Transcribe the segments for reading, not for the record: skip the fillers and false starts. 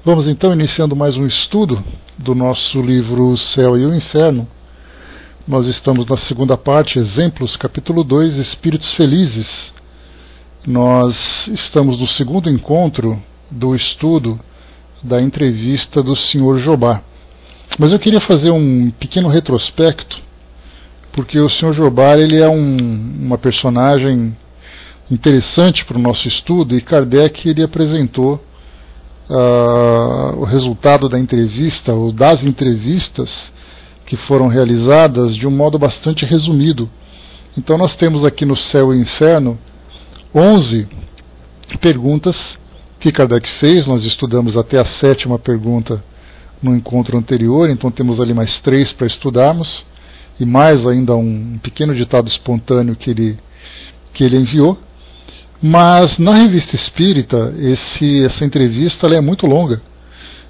Vamos então iniciando mais um estudo do nosso livro O Céu e o Inferno. Nós estamos na segunda parte, Exemplos, capítulo 2, Espíritos Felizes. Nós estamos no segundo encontro do estudo da entrevista do Sr. Jobá. Mas eu queria fazer um pequeno retrospecto, porque o Sr. Jobá ele é uma personagem interessante para o nosso estudo, e Kardec ele apresentou o resultado da entrevista, ou das entrevistas que foram realizadas de um modo bastante resumido. Então nós temos aqui no Céu e Inferno 11 perguntas que Kardec fez. Nós estudamos até a 7ª pergunta no encontro anterior, então temos ali mais 3 para estudarmos, e mais ainda um pequeno ditado espontâneo que ele enviou. Mas na Revista Espírita, essa entrevista ela é muito longa.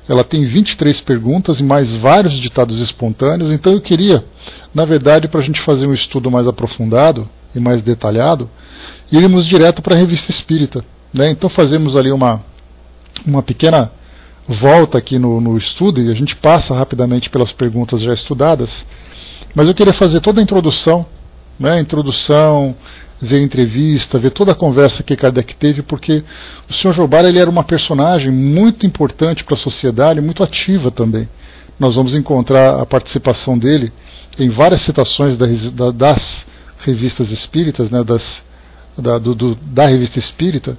Ela tem 23 perguntas e mais vários ditados espontâneos. Então eu queria, na verdade, para a gente fazer um estudo mais aprofundado e mais detalhado, irmos direto para a Revista Espírita, né? Então fazemos ali uma pequena volta aqui no estudo, e a gente passa rapidamente pelas perguntas já estudadas. Mas eu queria fazer toda a introdução, né? A introdução, ver a entrevista, ver toda a conversa que Kardec teve, porque o Sr. Jobá ele era uma personagem muito importante para a sociedade, muito ativa também. Nós vamos encontrar a participação dele em várias citações das revistas espíritas, né, da Revista Espírita,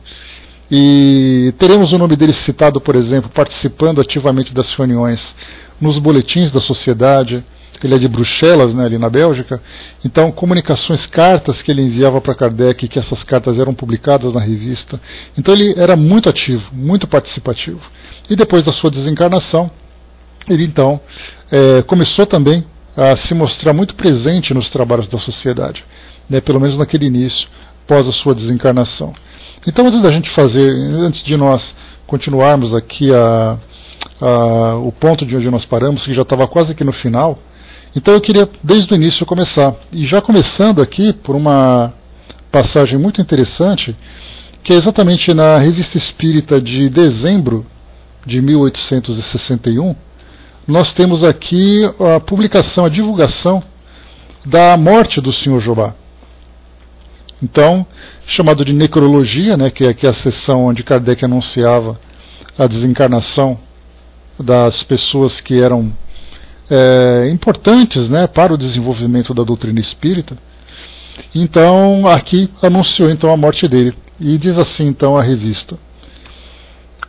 e teremos o nome dele citado, por exemplo, participando ativamente das reuniões nos boletins da sociedade. Ele é de Bruxelas, né, ali na Bélgica. Então, comunicações, cartas que ele enviava para Kardec, que essas cartas eram publicadas na revista. Então ele era muito ativo, muito participativo. E depois da sua desencarnação, ele então começou também a se mostrar muito presente nos trabalhos da sociedade, né, pelo menos naquele início, pós a sua desencarnação. Então, antes de nós continuarmos aqui o ponto de onde nós paramos, que já estava quase aqui no final, então eu queria desde o início começar, e já começando aqui por uma passagem muito interessante, que é exatamente na Revista Espírita de dezembro de 1861, nós temos aqui a publicação, a divulgação da morte do Sr. Jobá. Então, chamado de necrologia, né, que é a sessão onde Kardec anunciava a desencarnação das pessoas que eram importantes, né, para o desenvolvimento da doutrina espírita. Então aqui anunciou então a morte dele, e diz assim então a revista: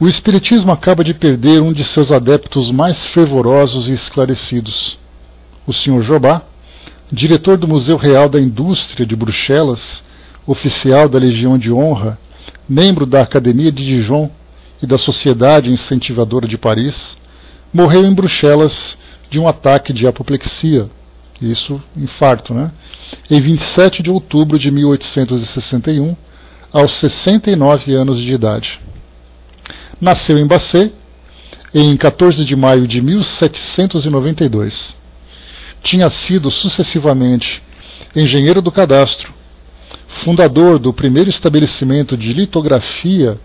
o Espiritismo acaba de perder um de seus adeptos mais fervorosos e esclarecidos. O Sr. Jobá, diretor do Museu Real da Indústria de Bruxelas, oficial da Legião de Honra, membro da Academia de Dijon e da Sociedade Incentivadora de Paris, morreu em Bruxelas de um ataque de apoplexia, isso, infarto, né? Em 27 de outubro de 1861, aos 69 anos de idade. Nasceu em Basset, em 14 de maio de 1792. Tinha sido sucessivamente engenheiro do cadastro, fundador do primeiro estabelecimento de litografia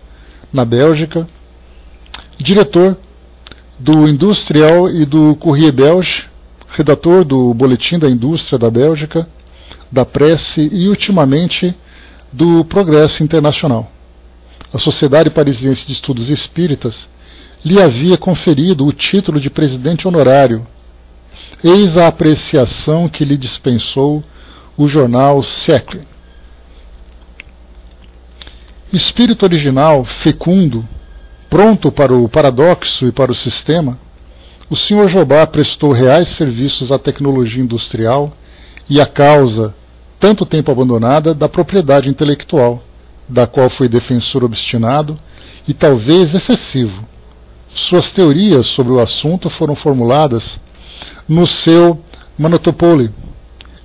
na Bélgica, diretor do Industrial e do Courrier Belge, redator do Boletim da Indústria da Bélgica, da Presse e, ultimamente, do Progresso Internacional. A Sociedade Parisiense de Estudos Espíritas lhe havia conferido o título de presidente honorário. Eis a apreciação que lhe dispensou o jornal Siècle. Espírito original, fecundo, pronto para o paradoxo e para o sistema, o Sr. Jobá prestou reais serviços à tecnologia industrial e à causa, tanto tempo abandonada, da propriedade intelectual, da qual foi defensor obstinado e talvez excessivo. Suas teorias sobre o assunto foram formuladas no seu Monotopole,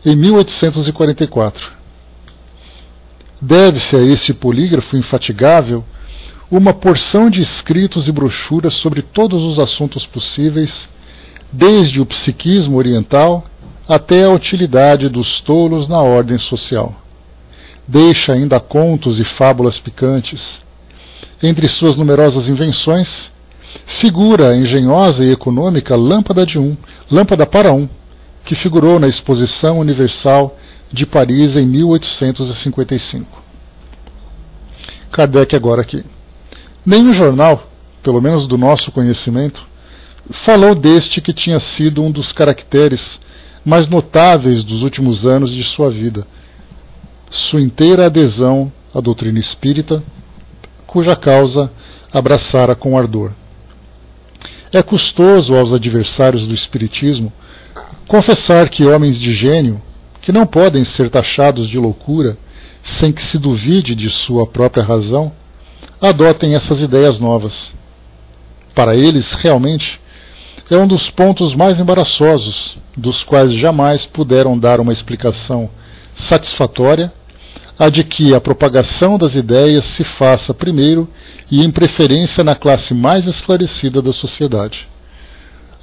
em 1844. Deve-se a esse polígrafo infatigável uma porção de escritos e brochuras sobre todos os assuntos possíveis, desde o psiquismo oriental até a utilidade dos tolos na ordem social. Deixa ainda contos e fábulas picantes. Entre suas numerosas invenções, figura a engenhosa e econômica lâmpada para um, que figurou na Exposição Universal de Paris em 1855. Kardec agora aqui. Nenhum jornal, pelo menos do nosso conhecimento, falou deste que tinha sido um dos caracteres mais notáveis dos últimos anos de sua vida, sua inteira adesão à doutrina espírita, cuja causa abraçara com ardor. É custoso aos adversários do espiritismo confessar que homens de gênio, que não podem ser taxados de loucura sem que se duvide de sua própria razão, adotem essas ideias novas. Para eles, realmente, é um dos pontos mais embaraçosos, dos quais jamais puderam dar uma explicação satisfatória, a de que a propagação das ideias se faça primeiro e em preferência na classe mais esclarecida da sociedade.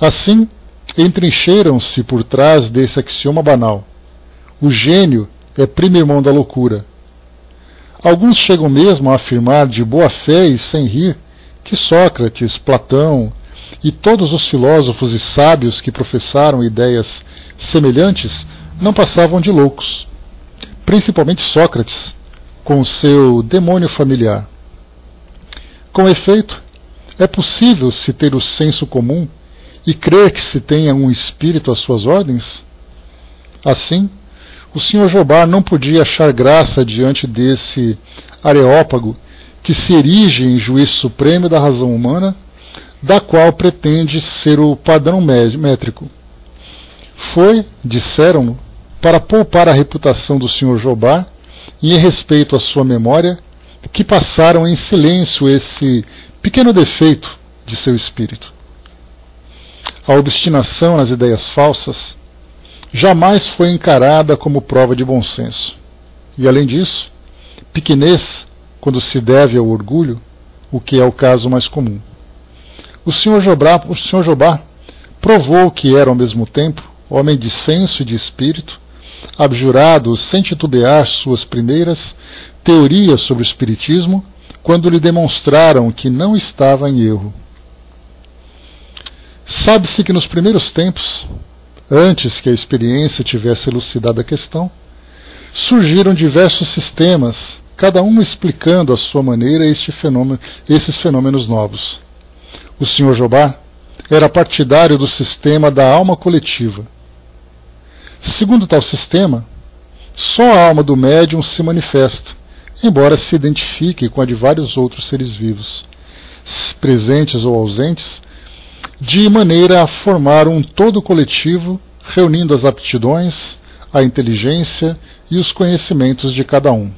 Assim, entrincheiram-se por trás desse axioma banal. O gênio é primo irmão da loucura. Alguns chegam mesmo a afirmar de boa fé e sem rir que Sócrates, Platão e todos os filósofos e sábios que professaram ideias semelhantes não passavam de loucos, principalmente Sócrates, com o seu demônio familiar. Com efeito, é possível se ter o senso comum e crer que se tenha um espírito às suas ordens? Assim, o Sr. Jobard não podia achar graça diante desse areópago que se erige em juiz supremo da razão humana, da qual pretende ser o padrão métrico. Foi, disseram-no, para poupar a reputação do Sr. Jobard e em respeito à sua memória, que passaram em silêncio esse pequeno defeito de seu espírito. A obstinação nas ideias falsas jamais foi encarada como prova de bom senso. E, além disso, pequenez, quando se deve ao orgulho, o que é o caso mais comum. O Sr. Jobard provou que era, ao mesmo tempo, homem de senso e de espírito, abjurado sem titubear suas primeiras teorias sobre o espiritismo, quando lhe demonstraram que não estava em erro. Sabe-se que nos primeiros tempos, antes que a experiência tivesse elucidado a questão, surgiram diversos sistemas, cada um explicando à sua maneira esses fenômenos novos. O Sr. Jobard era partidário do sistema da alma coletiva. Segundo tal sistema, só a alma do médium se manifesta, embora se identifique com a de vários outros seres vivos, presentes ou ausentes, de maneira a formar um todo coletivo, reunindo as aptidões, a inteligência e os conhecimentos de cada um.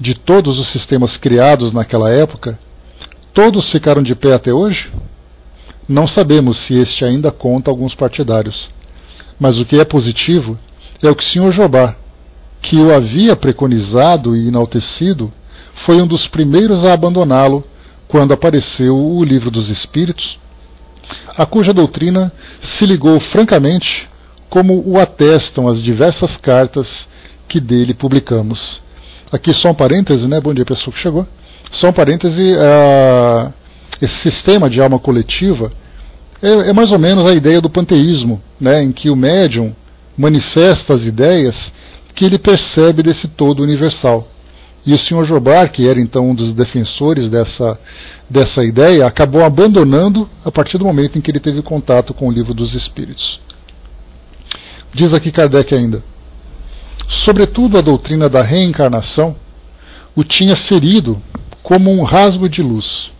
De todos os sistemas criados naquela época, todos ficaram de pé até hoje? Não sabemos se este ainda conta alguns partidários, mas o que é positivo é o que o Sr. Jobard, que o havia preconizado e enaltecido, foi um dos primeiros a abandoná-lo quando apareceu o Livro dos Espíritos, a cuja doutrina se ligou francamente, como o atestam as diversas cartas que dele publicamos. Aqui só um parêntese, né? Bom dia, pessoal que chegou. Só um parêntese, esse sistema de alma coletiva é mais ou menos a ideia do panteísmo, né? Em que o médium manifesta as ideias que ele percebe desse todo universal. E o Sr. Jobard, que era então um dos defensores dessa ideia, acabou abandonando a partir do momento em que ele teve contato com o Livro dos Espíritos. Diz aqui Kardec ainda: sobretudo a doutrina da reencarnação o tinha ferido como um rasgo de luz.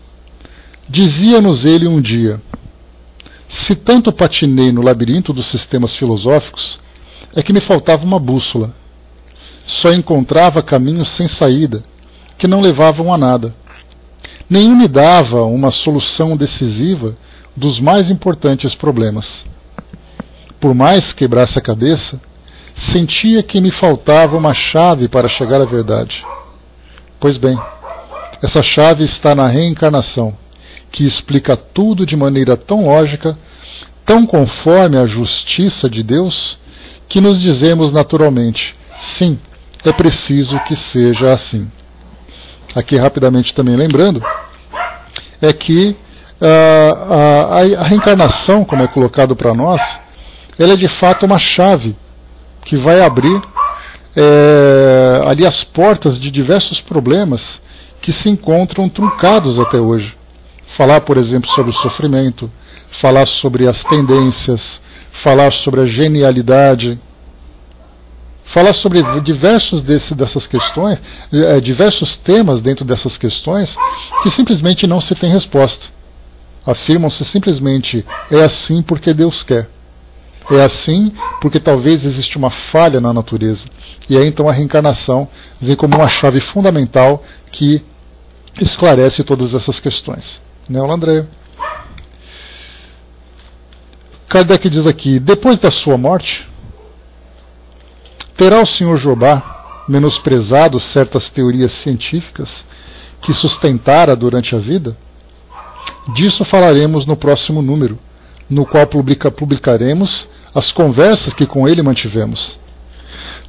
Dizia-nos ele um dia: se tanto patinei no labirinto dos sistemas filosóficos, é que me faltava uma bússola. Só encontrava caminhos sem saída, que não levavam a nada. Nenhum me dava uma solução decisiva dos mais importantes problemas. Por mais quebrasse a cabeça, sentia que me faltava uma chave para chegar à verdade. Pois bem, essa chave está na reencarnação, que explica tudo de maneira tão lógica, tão conforme a justiça de Deus, que nos dizemos naturalmente: sim, é preciso que seja assim. Aqui rapidamente também lembrando, é que a reencarnação, como é colocado para nós, ela é de fato uma chave que vai abrir ali as portas de diversos problemas que se encontram truncados até hoje. Falar, por exemplo, sobre o sofrimento, falar sobre as tendências, falar sobre a genialidade, falar sobre diversos dessas questões, diversos temas dentro dessas questões que simplesmente não se tem resposta. Afirmam-se simplesmente, é assim porque Deus quer. É assim porque talvez existe uma falha na natureza. E aí então a reencarnação vem como uma chave fundamental que esclarece todas essas questões. Né, André? Kardec diz aqui, depois da sua morte, terá o Sr. Jobá menosprezado certas teorias científicas que sustentara durante a vida? Disso falaremos no próximo número, no qual publicaremos as conversas que com ele mantivemos.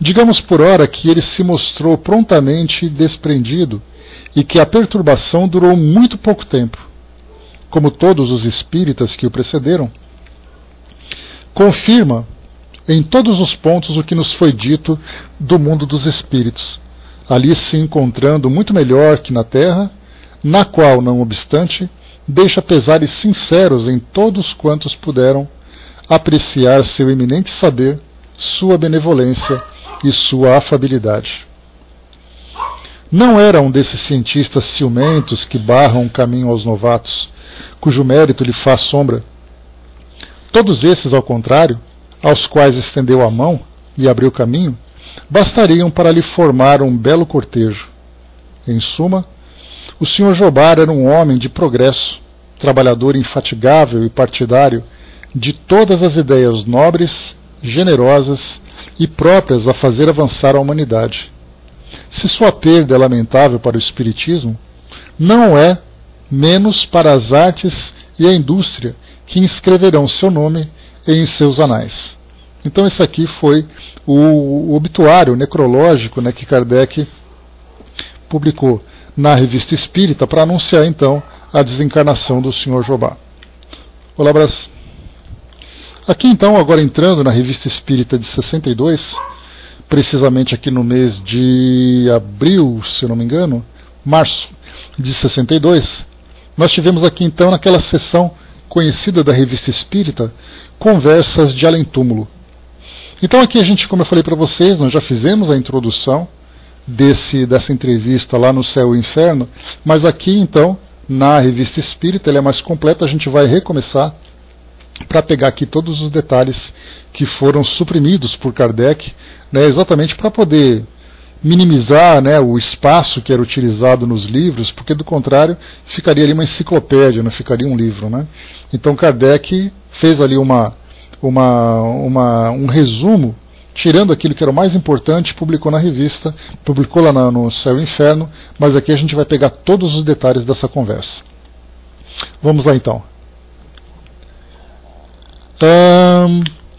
Digamos por ora que ele se mostrou prontamente desprendido e que a perturbação durou muito pouco tempo. Como todos os espíritas que o precederam, confirma em todos os pontos o que nos foi dito do mundo dos espíritos, ali se encontrando muito melhor que na terra, na qual, não obstante, deixa pesares sinceros em todos quantos puderam apreciar seu eminente saber, sua benevolência e sua afabilidade. Não era um desses cientistas ciumentos que barram o caminho aos novatos, cujo mérito lhe faz sombra. Todos esses, ao contrário, aos quais estendeu a mão e abriu caminho, bastariam para lhe formar um belo cortejo. Em suma, o Sr. Jobá era um homem de progresso, trabalhador infatigável e partidário de todas as ideias nobres, generosas e próprias a fazer avançar a humanidade. Se sua perda é lamentável para o espiritismo, não é menos para as artes e a indústria que inscreverão seu nome em seus anais. Então esse aqui foi o obituário necrológico, né, que Kardec publicou na Revista Espírita para anunciar então a desencarnação do Sr. Jobá. Olá, Brás. Aqui então, agora entrando na Revista Espírita de 62, precisamente aqui no mês de abril, se eu não me engano, março de 62, nós tivemos aqui então naquela sessão conhecida da Revista Espírita, Conversas de Além-Túmulo. Então aqui a gente, como eu falei para vocês, nós já fizemos a introdução dessa entrevista lá no Céu e Inferno, mas aqui então, na Revista Espírita, ela é mais completa, a gente vai recomeçar para pegar aqui todos os detalhes que foram suprimidos por Kardec, né, exatamente para poder minimizar, né, o espaço que era utilizado nos livros, porque do contrário ficaria ali uma enciclopédia, não ficaria um livro, né? Então Kardec fez ali um resumo, tirando aquilo que era o mais importante, publicou na revista, publicou lá no Céu e Inferno, mas aqui a gente vai pegar todos os detalhes dessa conversa. Vamos lá então.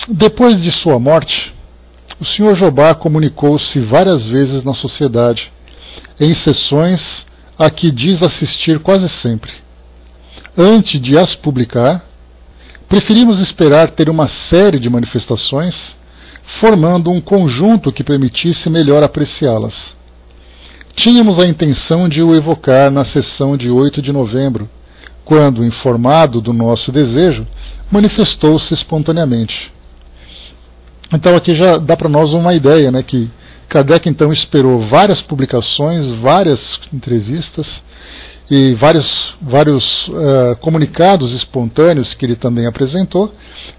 Depois de sua morte, o Sr. Jobá comunicou-se várias vezes na sociedade, em sessões a que diz assistir quase sempre. Antes de as publicar, preferimos esperar ter uma série de manifestações, formando um conjunto que permitisse melhor apreciá-las. Tínhamos a intenção de o evocar na sessão de 8 de novembro, quando, informado do nosso desejo, manifestou-se espontaneamente. Então aqui já dá para nós uma ideia, né, que Kardec então esperou várias publicações, várias entrevistas e vários comunicados espontâneos que ele também apresentou.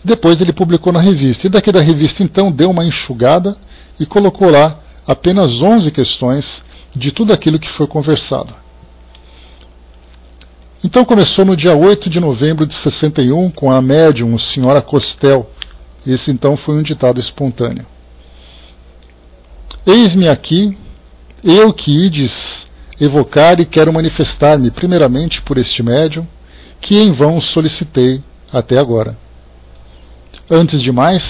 Depois ele publicou na revista. E daqui da revista então deu uma enxugada e colocou lá apenas 11 questões de tudo aquilo que foi conversado. Então começou no dia 8 de novembro de 61 com a médium Senhora Costel. Esse então foi um ditado espontâneo. Eis-me aqui, eu que ides evocar e quero manifestar-me primeiramente por este médium, que em vão solicitei até agora. Antes de mais,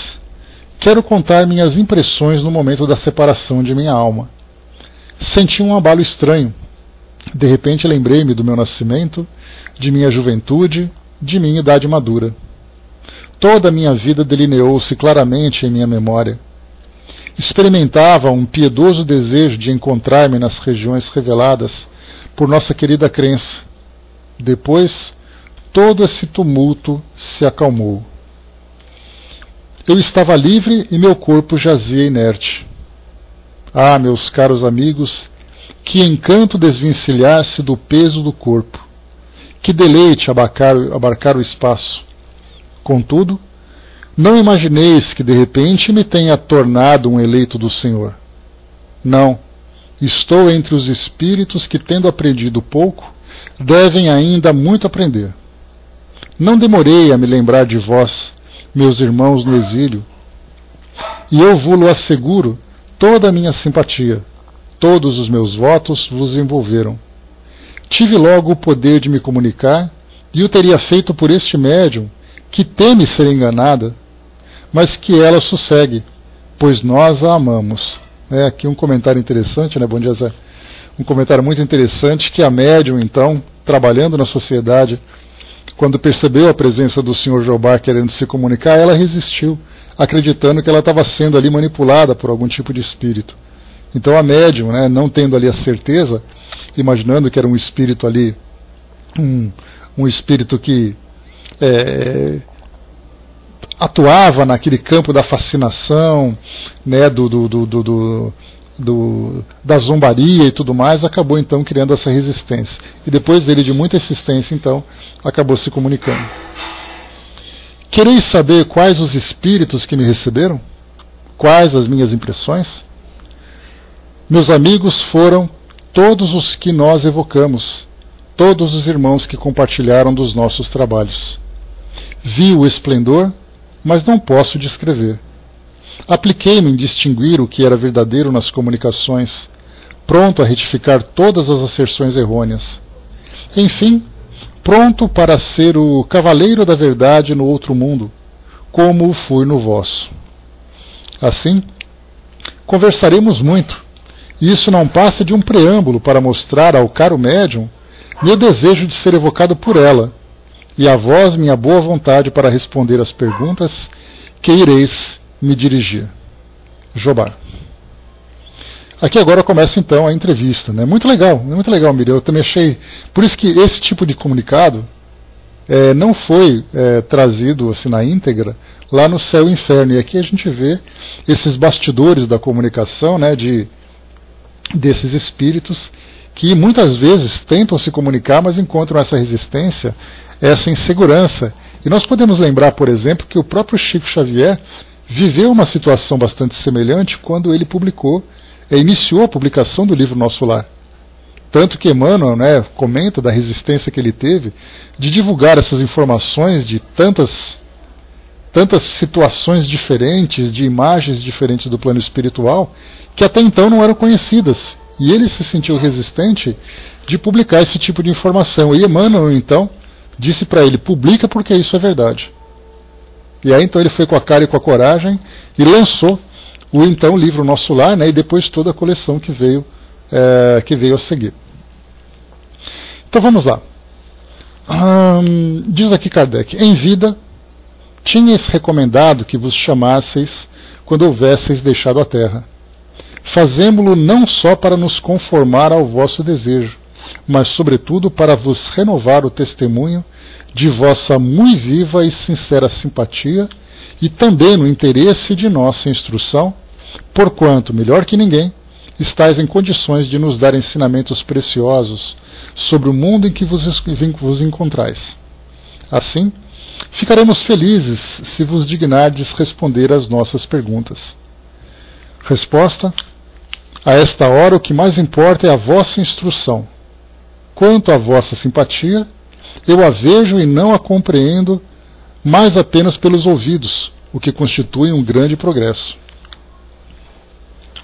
quero contar minhas impressões no momento da separação de minha alma. Senti um abalo estranho, De repente lembrei-me do meu nascimento, de minha juventude, de minha idade madura. Toda a minha vida delineou-se claramente em minha memória. Experimentava um piedoso desejo de encontrar-me nas regiões reveladas por nossa querida crença. Depois, todo esse tumulto se acalmou. Eu estava livre e meu corpo jazia inerte. Ah, meus caros amigos, que encanto desvencilhar-se do peso do corpo. Que deleite abarcar o espaço. Contudo, não imagineis que de repente me tenha tornado um eleito do Senhor. Não, estou entre os espíritos que, tendo aprendido pouco, devem ainda muito aprender. Não demorei a me lembrar de vós, meus irmãos no exílio, e eu vos asseguro toda a minha simpatia. Todos os meus votos vos envolveram. Tive logo o poder de me comunicar, e o teria feito por este médium, que teme ser enganada, mas que ela sossegue, pois nós a amamos. Aqui um comentário interessante, né? Bom dia, Zé. Um comentário muito interessante, que a médium, então, trabalhando na sociedade, quando percebeu a presença do Sr. Jobá querendo se comunicar, ela resistiu, acreditando que ela estava sendo ali manipulada por algum tipo de espírito. Então a médium, né, não tendo ali a certeza, imaginando que era um espírito ali, um espírito que atuava naquele campo da fascinação, né, da zombaria e tudo mais, acabou então criando essa resistência. E depois dele, de muita insistência, então, acabou se comunicando. Quereis saber quais os espíritos que me receberam? Quais as minhas impressões? Meus amigos, foram todos os que nós evocamos, todos os irmãos que compartilharam dos nossos trabalhos. Vi o esplendor, mas não posso descrever. Apliquei-me em distinguir o que era verdadeiro nas comunicações, pronto a retificar todas as asserções errôneas. Enfim, pronto para ser o cavaleiro da verdade no outro mundo, como o fui no vosso. Assim, conversaremos muito, e isso não passa de um preâmbulo para mostrar ao caro médium meu desejo de ser evocado por ela, e a vós minha boa vontade para responder às perguntas que ireis me dirigir. Jobá. Aqui agora começa então a entrevista, né? Muito legal, Miriam. Eu também achei. Por isso que esse tipo de comunicado não foi trazido assim na íntegra lá no Céu e Inferno. E aqui a gente vê esses bastidores da comunicação, né? Desses espíritos que muitas vezes tentam se comunicar, mas encontram essa resistência, essa insegurança. E nós podemos lembrar, por exemplo, que o próprio Chico Xavier viveu uma situação bastante semelhante quando ele iniciou a publicação do livro Nosso Lar. Tanto que Emmanuel, né, comenta da resistência que ele teve de divulgar essas informações de tantas situações diferentes, de imagens diferentes do plano espiritual, que até então não eram conhecidas. E ele se sentiu resistente de publicar esse tipo de informação. E Emmanuel, então, disse para ele: publica porque isso é verdade. E aí então ele foi com a cara e com a coragem e lançou o então livro Nosso Lar, né, e depois toda a coleção que veio a seguir. Então vamos lá. Diz aqui Kardec: em vida tinhas recomendado que vos chamasseis quando houvesseis deixado a terra. Fazemo-lo não só para nos conformar ao vosso desejo, mas sobretudo para vos renovar o testemunho de vossa muito viva e sincera simpatia, e também no interesse de nossa instrução, porquanto, melhor que ninguém, estáis em condições de nos dar ensinamentos preciosos sobre o mundo em que vos encontrais. Assim, ficaremos felizes se vos dignardes responder às nossas perguntas. Resposta: a esta hora o que mais importa é a vossa instrução. Quanto à vossa simpatia, eu a vejo e não a compreendo, mas apenas pelos ouvidos, o que constitui um grande progresso.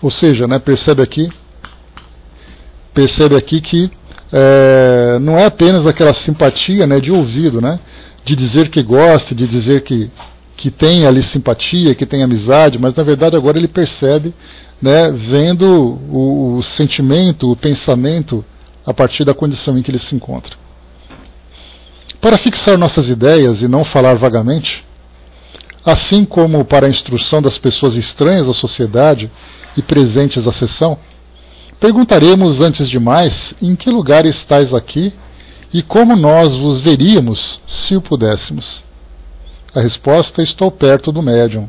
Ou seja, né, percebe aqui que não é apenas aquela simpatia, né, de ouvido, né, de dizer que gosta, de dizer que tem ali simpatia, que tem amizade, mas na verdade agora ele percebe, né, vendo o sentimento, o pensamento a partir da condição em que ele se encontra. Para fixar nossas ideias e não falar vagamente, assim como para a instrução das pessoas estranhas à sociedade e presentes à sessão, perguntaremos antes de mais em que lugar estáis aqui e como nós vos veríamos se o pudéssemos. A resposta: estou perto do médium.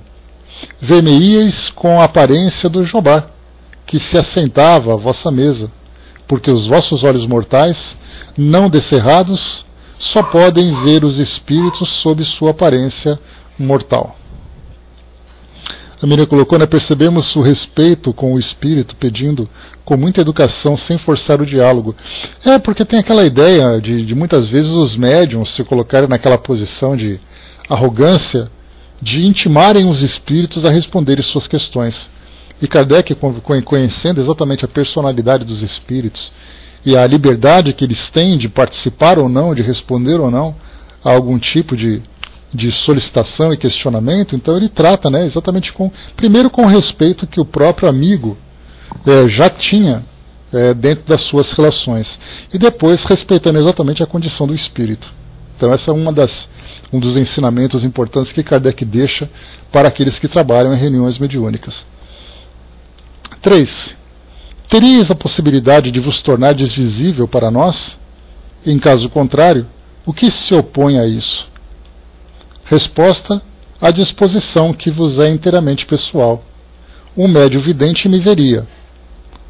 Ver-me-íeis com a aparência do Jobá, que se assentava à vossa mesa, porque os vossos olhos mortais, não descerrados, só podem ver os espíritos sob sua aparência mortal. A menina colocou, né, percebemos o respeito com o espírito, pedindo com muita educação, sem forçar o diálogo. Porque tem aquela ideia de muitas vezes os médiums se colocarem naquela posição de arrogância, de intimarem os espíritos a responderem suas questões. E Kardec, conhecendo exatamente a personalidade dos espíritos e a liberdade que eles têm de participar ou não, de responder ou não a algum tipo de solicitação e questionamento, então ele trata, né, exatamente primeiro com o respeito que o próprio amigo já tinha dentro das suas relações, e depois respeitando exatamente a condição do espírito. Então essa é um dos ensinamentos importantes que Kardec deixa para aqueles que trabalham em reuniões mediúnicas. 3. Teríeis a possibilidade de vos tornar visível para nós? Em caso contrário, o que se opõe a isso? Resposta: a disposição que vos é inteiramente pessoal. Um médium vidente me veria,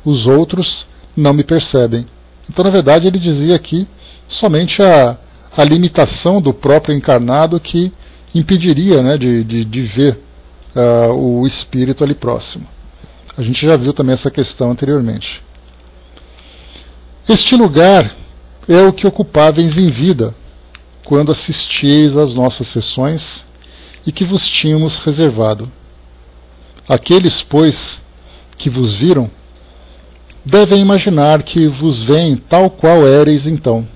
os outros não me percebem. Então, na verdade, ele dizia aqui somente a limitação do próprio encarnado que impediria, né, de ver o espírito ali próximo. A gente já viu também essa questão anteriormente. Este lugar é o que ocupáveis em vida, quando assistieis às nossas sessões e que vos tínhamos reservado. Aqueles, pois, que vos viram, devem imaginar que vos veem tal qual éreis então.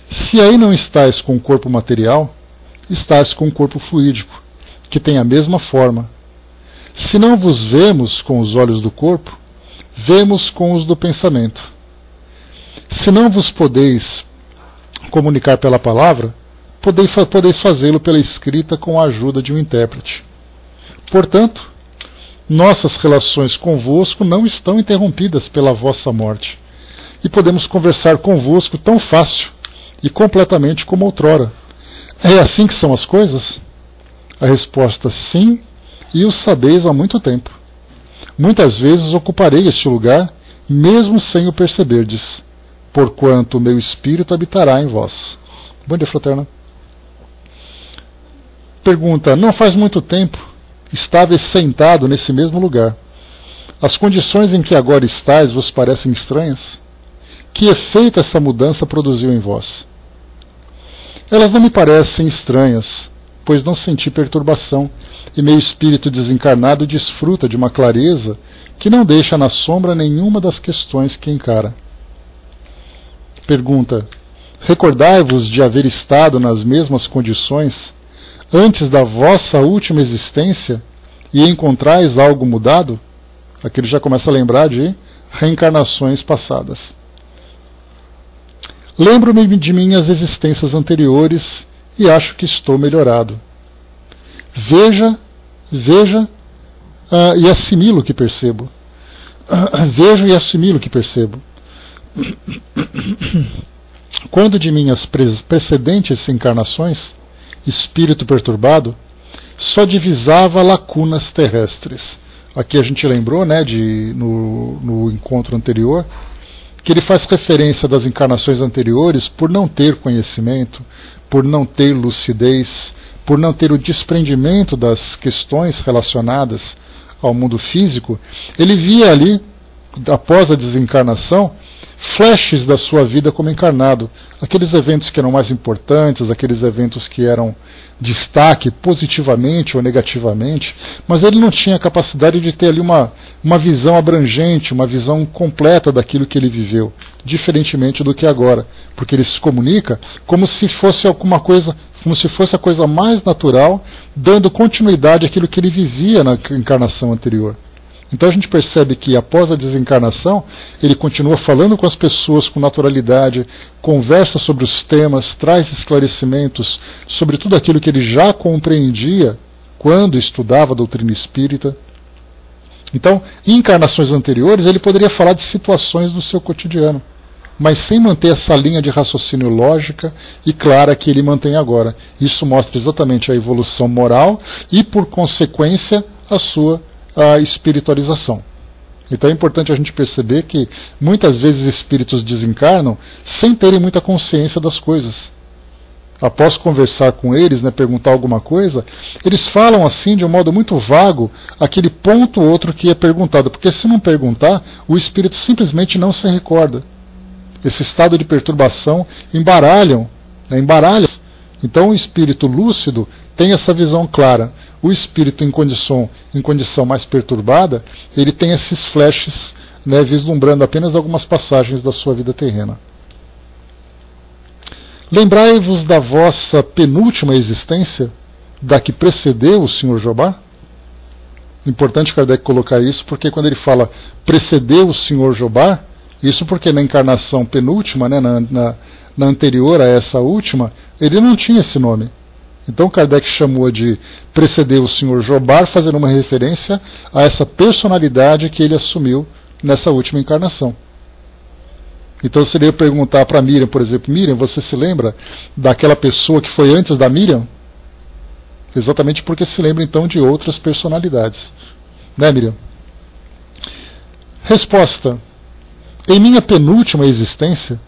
Se aí não estáis com o corpo material, estáis com o corpo fluídico, que tem a mesma forma. Se não vos vemos com os olhos do corpo, vemos com os do pensamento. Se não vos podeis comunicar pela palavra, podeis fazê-lo pela escrita com a ajuda de um intérprete. Portanto, nossas relações convosco não estão interrompidas pela vossa morte, e podemos conversar convosco tão fácil e completamente como outrora. É assim que são as coisas? A resposta: sim, e o sabeis há muito tempo. Muitas vezes ocuparei este lugar, mesmo sem o perceberdes, porquanto o meu espírito habitará em vós. Bom dia, fraterna. Pergunta: não faz muito tempo estáveis sentado nesse mesmo lugar. As condições em que agora estáis vos parecem estranhas? Que efeito essa mudança produziu em vós? Elas não me parecem estranhas, pois não senti perturbação, e meu espírito desencarnado desfruta de uma clareza que não deixa na sombra nenhuma das questões que encara. Pergunta: recordai-vos de haver estado nas mesmas condições antes da vossa última existência e encontrais algo mudado? Aqui ele já começa a lembrar de reencarnações passadas. Lembro-me de minhas existências anteriores e acho que estou melhorado. Veja e assimilo o que percebo. Vejo e assimilo o que percebo. Quando de minhas precedentes encarnações, espírito perturbado, só divisava lacunas terrestres. Aqui a gente lembrou, né, no encontro anterior, que ele faz referência das encarnações anteriores por não ter conhecimento, por não ter lucidez, por não ter o desprendimento das questões relacionadas ao mundo físico. Ele via ali, após a desencarnação, flashes da sua vida como encarnado, aqueles eventos que eram mais importantes, aqueles eventos que eram destaque positivamente ou negativamente, mas ele não tinha a capacidade de ter ali uma visão abrangente, uma visão completa daquilo que ele viveu, diferentemente do que agora, porque ele se comunica como se fosse alguma coisa, como se fosse a coisa mais natural, dando continuidade àquilo que ele vivia na encarnação anterior. Então a gente percebe que após a desencarnação, ele continua falando com as pessoas com naturalidade, conversa sobre os temas, traz esclarecimentos sobre tudo aquilo que ele já compreendia quando estudava a doutrina espírita. Então, em encarnações anteriores, ele poderia falar de situações do seu cotidiano, mas sem manter essa linha de raciocínio lógica e clara que ele mantém agora. Isso mostra exatamente a evolução moral e, por consequência, a sua espiritualização. Então é importante a gente perceber que muitas vezes espíritos desencarnam sem terem muita consciência das coisas. Após conversar com eles, perguntar alguma coisa, eles falam assim de um modo muito vago aquele ponto ou outro que é perguntado, porque se não perguntar, o espírito simplesmente não se recorda. Esse estado de perturbação embaralha. Então o espírito lúcido tem essa visão clara. O espírito em condição mais perturbada, ele tem esses flashes, vislumbrando apenas algumas passagens da sua vida terrena. Lembrai-vos da vossa penúltima existência, da que precedeu o Sr. Jobá? Importante Kardec colocar isso, porque quando ele fala precedeu o Sr. Jobá, isso porque na encarnação penúltima, na anterior a essa última, ele não tinha esse nome. Então Kardec chamou de precedeu o Sr. Jobá, fazendo uma referência a essa personalidade que ele assumiu nessa última encarnação. Então seria perguntar para Miriam, por exemplo, Miriam, você se lembra daquela pessoa que foi antes da Miriam? Exatamente porque se lembra então de outras personalidades. Né, Miriam? Resposta. Em minha penúltima existência,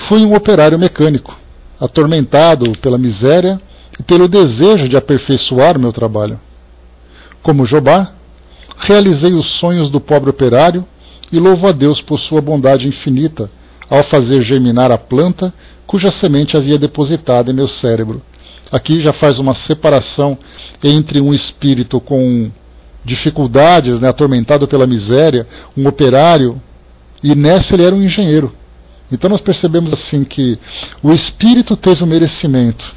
fui um operário mecânico, atormentado pela miséria e pelo desejo de aperfeiçoar o meu trabalho. Como Jobá, realizei os sonhos do pobre operário e louvo a Deus por sua bondade infinita, ao fazer germinar a planta cuja semente havia depositado em meu cérebro. Aqui já faz uma separação entre um espírito com dificuldades, atormentado pela miséria, um operário, e nessa ele era um engenheiro. Então nós percebemos assim que o espírito teve o merecimento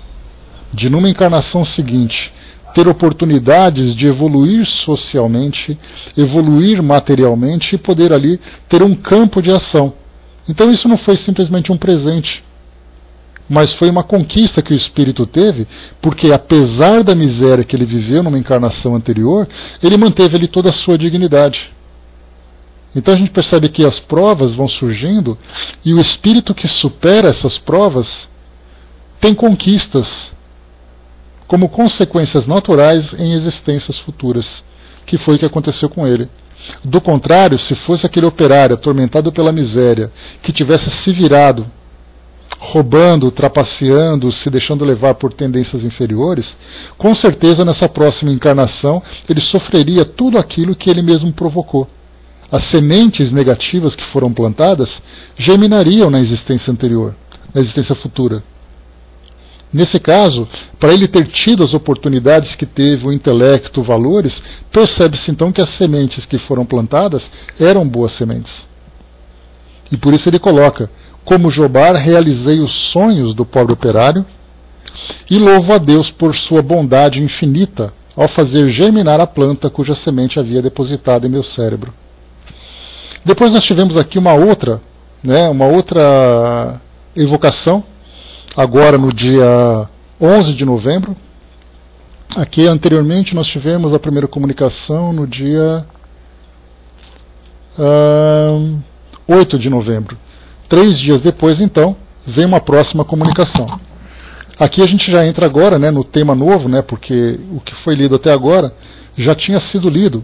de, numa encarnação seguinte, ter oportunidades de evoluir socialmente, evoluir materialmente e poder ali ter um campo de ação. Então isso não foi simplesmente um presente, mas foi uma conquista que o espírito teve, porque apesar da miséria que ele viveu numa encarnação anterior, ele manteve ali toda a sua dignidade. Então a gente percebe que as provas vão surgindo e o espírito que supera essas provas tem conquistas como consequências naturais em existências futuras, que foi o que aconteceu com ele. Do contrário, se fosse aquele operário atormentado pela miséria, que tivesse se virado, roubando, trapaceando, se deixando levar por tendências inferiores, com certeza nessa próxima encarnação ele sofreria tudo aquilo que ele mesmo provocou. As sementes negativas que foram plantadas germinariam na existência anterior, na existência futura. Nesse caso, para ele ter tido as oportunidades que teve, o intelecto, valores, percebe-se então que as sementes que foram plantadas eram boas sementes. E por isso ele coloca, como Jobá, realizei os sonhos do pobre operário e louvo a Deus por sua bondade infinita ao fazer germinar a planta cuja semente havia depositado em meu cérebro. Depois nós tivemos aqui uma outra evocação, agora no dia 11 de novembro. Aqui anteriormente nós tivemos a primeira comunicação no dia 8 de novembro. 3 dias depois, então, vem uma próxima comunicação. Aqui a gente já entra agora no tema novo, porque o que foi lido até agora já tinha sido lido,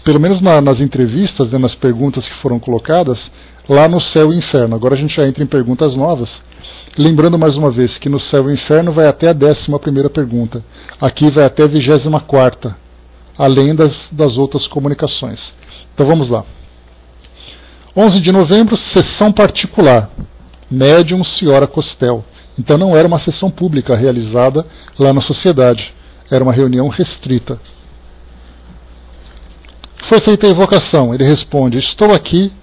pelo menos nas entrevistas, nas perguntas que foram colocadas, lá no Céu e Inferno. Agora a gente já entra em perguntas novas. Lembrando mais uma vez que no Céu e Inferno vai até a 11ª pergunta. Aqui vai até a 24ª, além das outras comunicações. Então vamos lá. 11 de novembro, sessão particular. Médium Senhora Costel. Então não era uma sessão pública realizada lá na sociedade. Era uma reunião restrita. Foi feita a evocação. Ele responde: estou aqui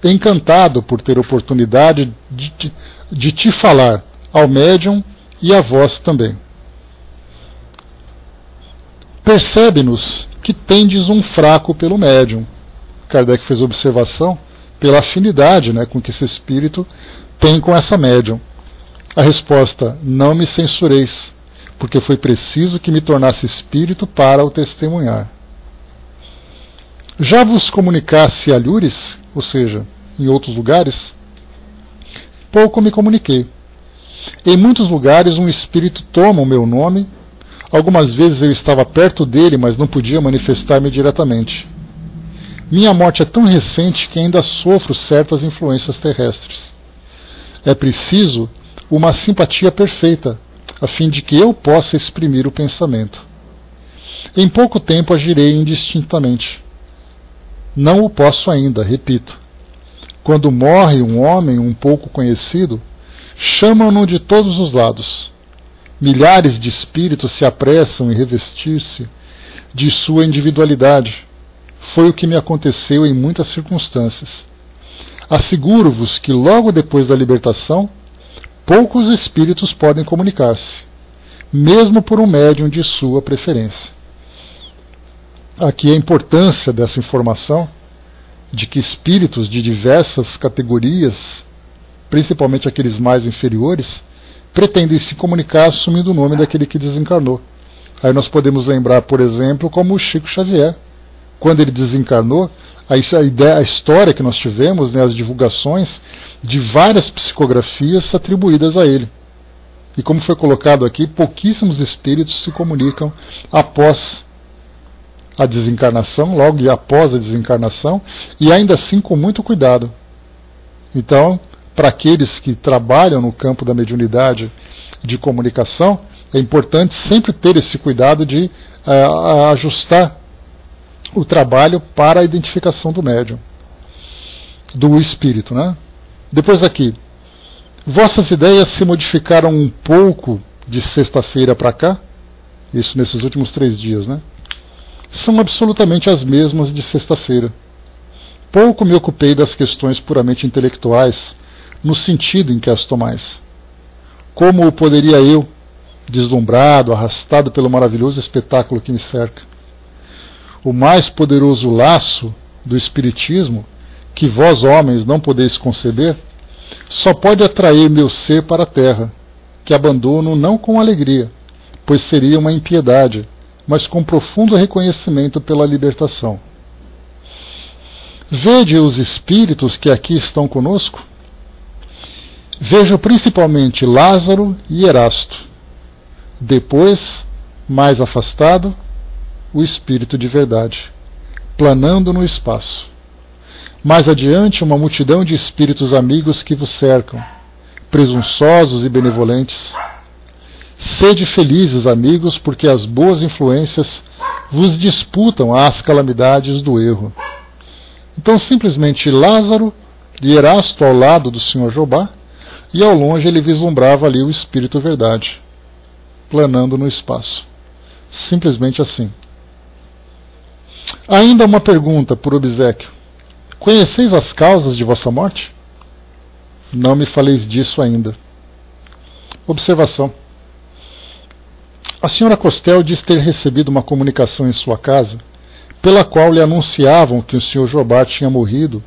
encantado por ter oportunidade de te falar, ao médium e a vós também. Percebe-nos que tendes um fraco pelo médium. Kardec fez observação pela afinidade, né, com que esse espírito tem com essa médium. A resposta: não me censureis, porque foi preciso que me tornasse espírito para o testemunhar. Já vos comunicasse alhures, ou seja, em outros lugares, pouco me comuniquei. Em muitos lugares um espírito toma o meu nome. Algumas vezes eu estava perto dele, mas não podia manifestar-me diretamente. Minha morte é tão recente que ainda sofro certas influências terrestres. É preciso uma simpatia perfeita, a fim de que eu possa exprimir o pensamento. Em pouco tempo agirei indistintamente. Não o posso ainda, repito. Quando morre um homem um pouco conhecido, chamam-no de todos os lados. Milhares de espíritos se apressam em revestir-se de sua individualidade. Foi o que me aconteceu em muitas circunstâncias. Asseguro-vos que logo depois da libertação, poucos espíritos podem comunicar-se, mesmo por um médium de sua preferência. Aqui a importância dessa informação, de que espíritos de diversas categorias, principalmente aqueles mais inferiores, pretendem se comunicar assumindo o nome daquele que desencarnou. Aí nós podemos lembrar, por exemplo, como o Chico Xavier. Quando ele desencarnou, a história que nós tivemos, né, as divulgações de várias psicografias atribuídas a ele. E como foi colocado aqui, pouquíssimos espíritos se comunicam após a desencarnação, logo após a desencarnação, e ainda assim com muito cuidado. Então, para aqueles que trabalham no campo da mediunidade de comunicação, é importante sempre ter esse cuidado de ajustar o trabalho para a identificação do médium, do espírito, né? Depois aqui, vossas ideias se modificaram um pouco de sexta-feira para cá, isso nesses últimos 3 dias, né? São absolutamente as mesmas de sexta-feira. Pouco me ocupei das questões puramente intelectuais, no sentido em que as tomais. Como poderia eu, deslumbrado, arrastado pelo maravilhoso espetáculo que me cerca? O mais poderoso laço do Espiritismo, que vós homens não podeis conceber, só pode atrair meu ser para a terra, que abandono não com alegria, pois seria uma impiedade, mas com profundo reconhecimento pela libertação. Vede os espíritos que aqui estão conosco? Vejo principalmente Lázaro e Erasto. Depois, mais afastado, o espírito de verdade, planando no espaço. Mais adiante, uma multidão de espíritos amigos que vos cercam, presunçosos e benevolentes. Sede felizes, amigos, porque as boas influências vos disputam às calamidades do erro. Então, simplesmente Lázaro e Erasto ao lado do Sr. Jobá, e ao longe ele vislumbrava ali o espírito verdade, planando no espaço. Simplesmente assim. Ainda uma pergunta por obséquio. Conheceis as causas de vossa morte? Não me faleis disso ainda. Observação. A senhora Costel diz ter recebido uma comunicação em sua casa, pela qual lhe anunciavam que o Sr. Jobá tinha morrido,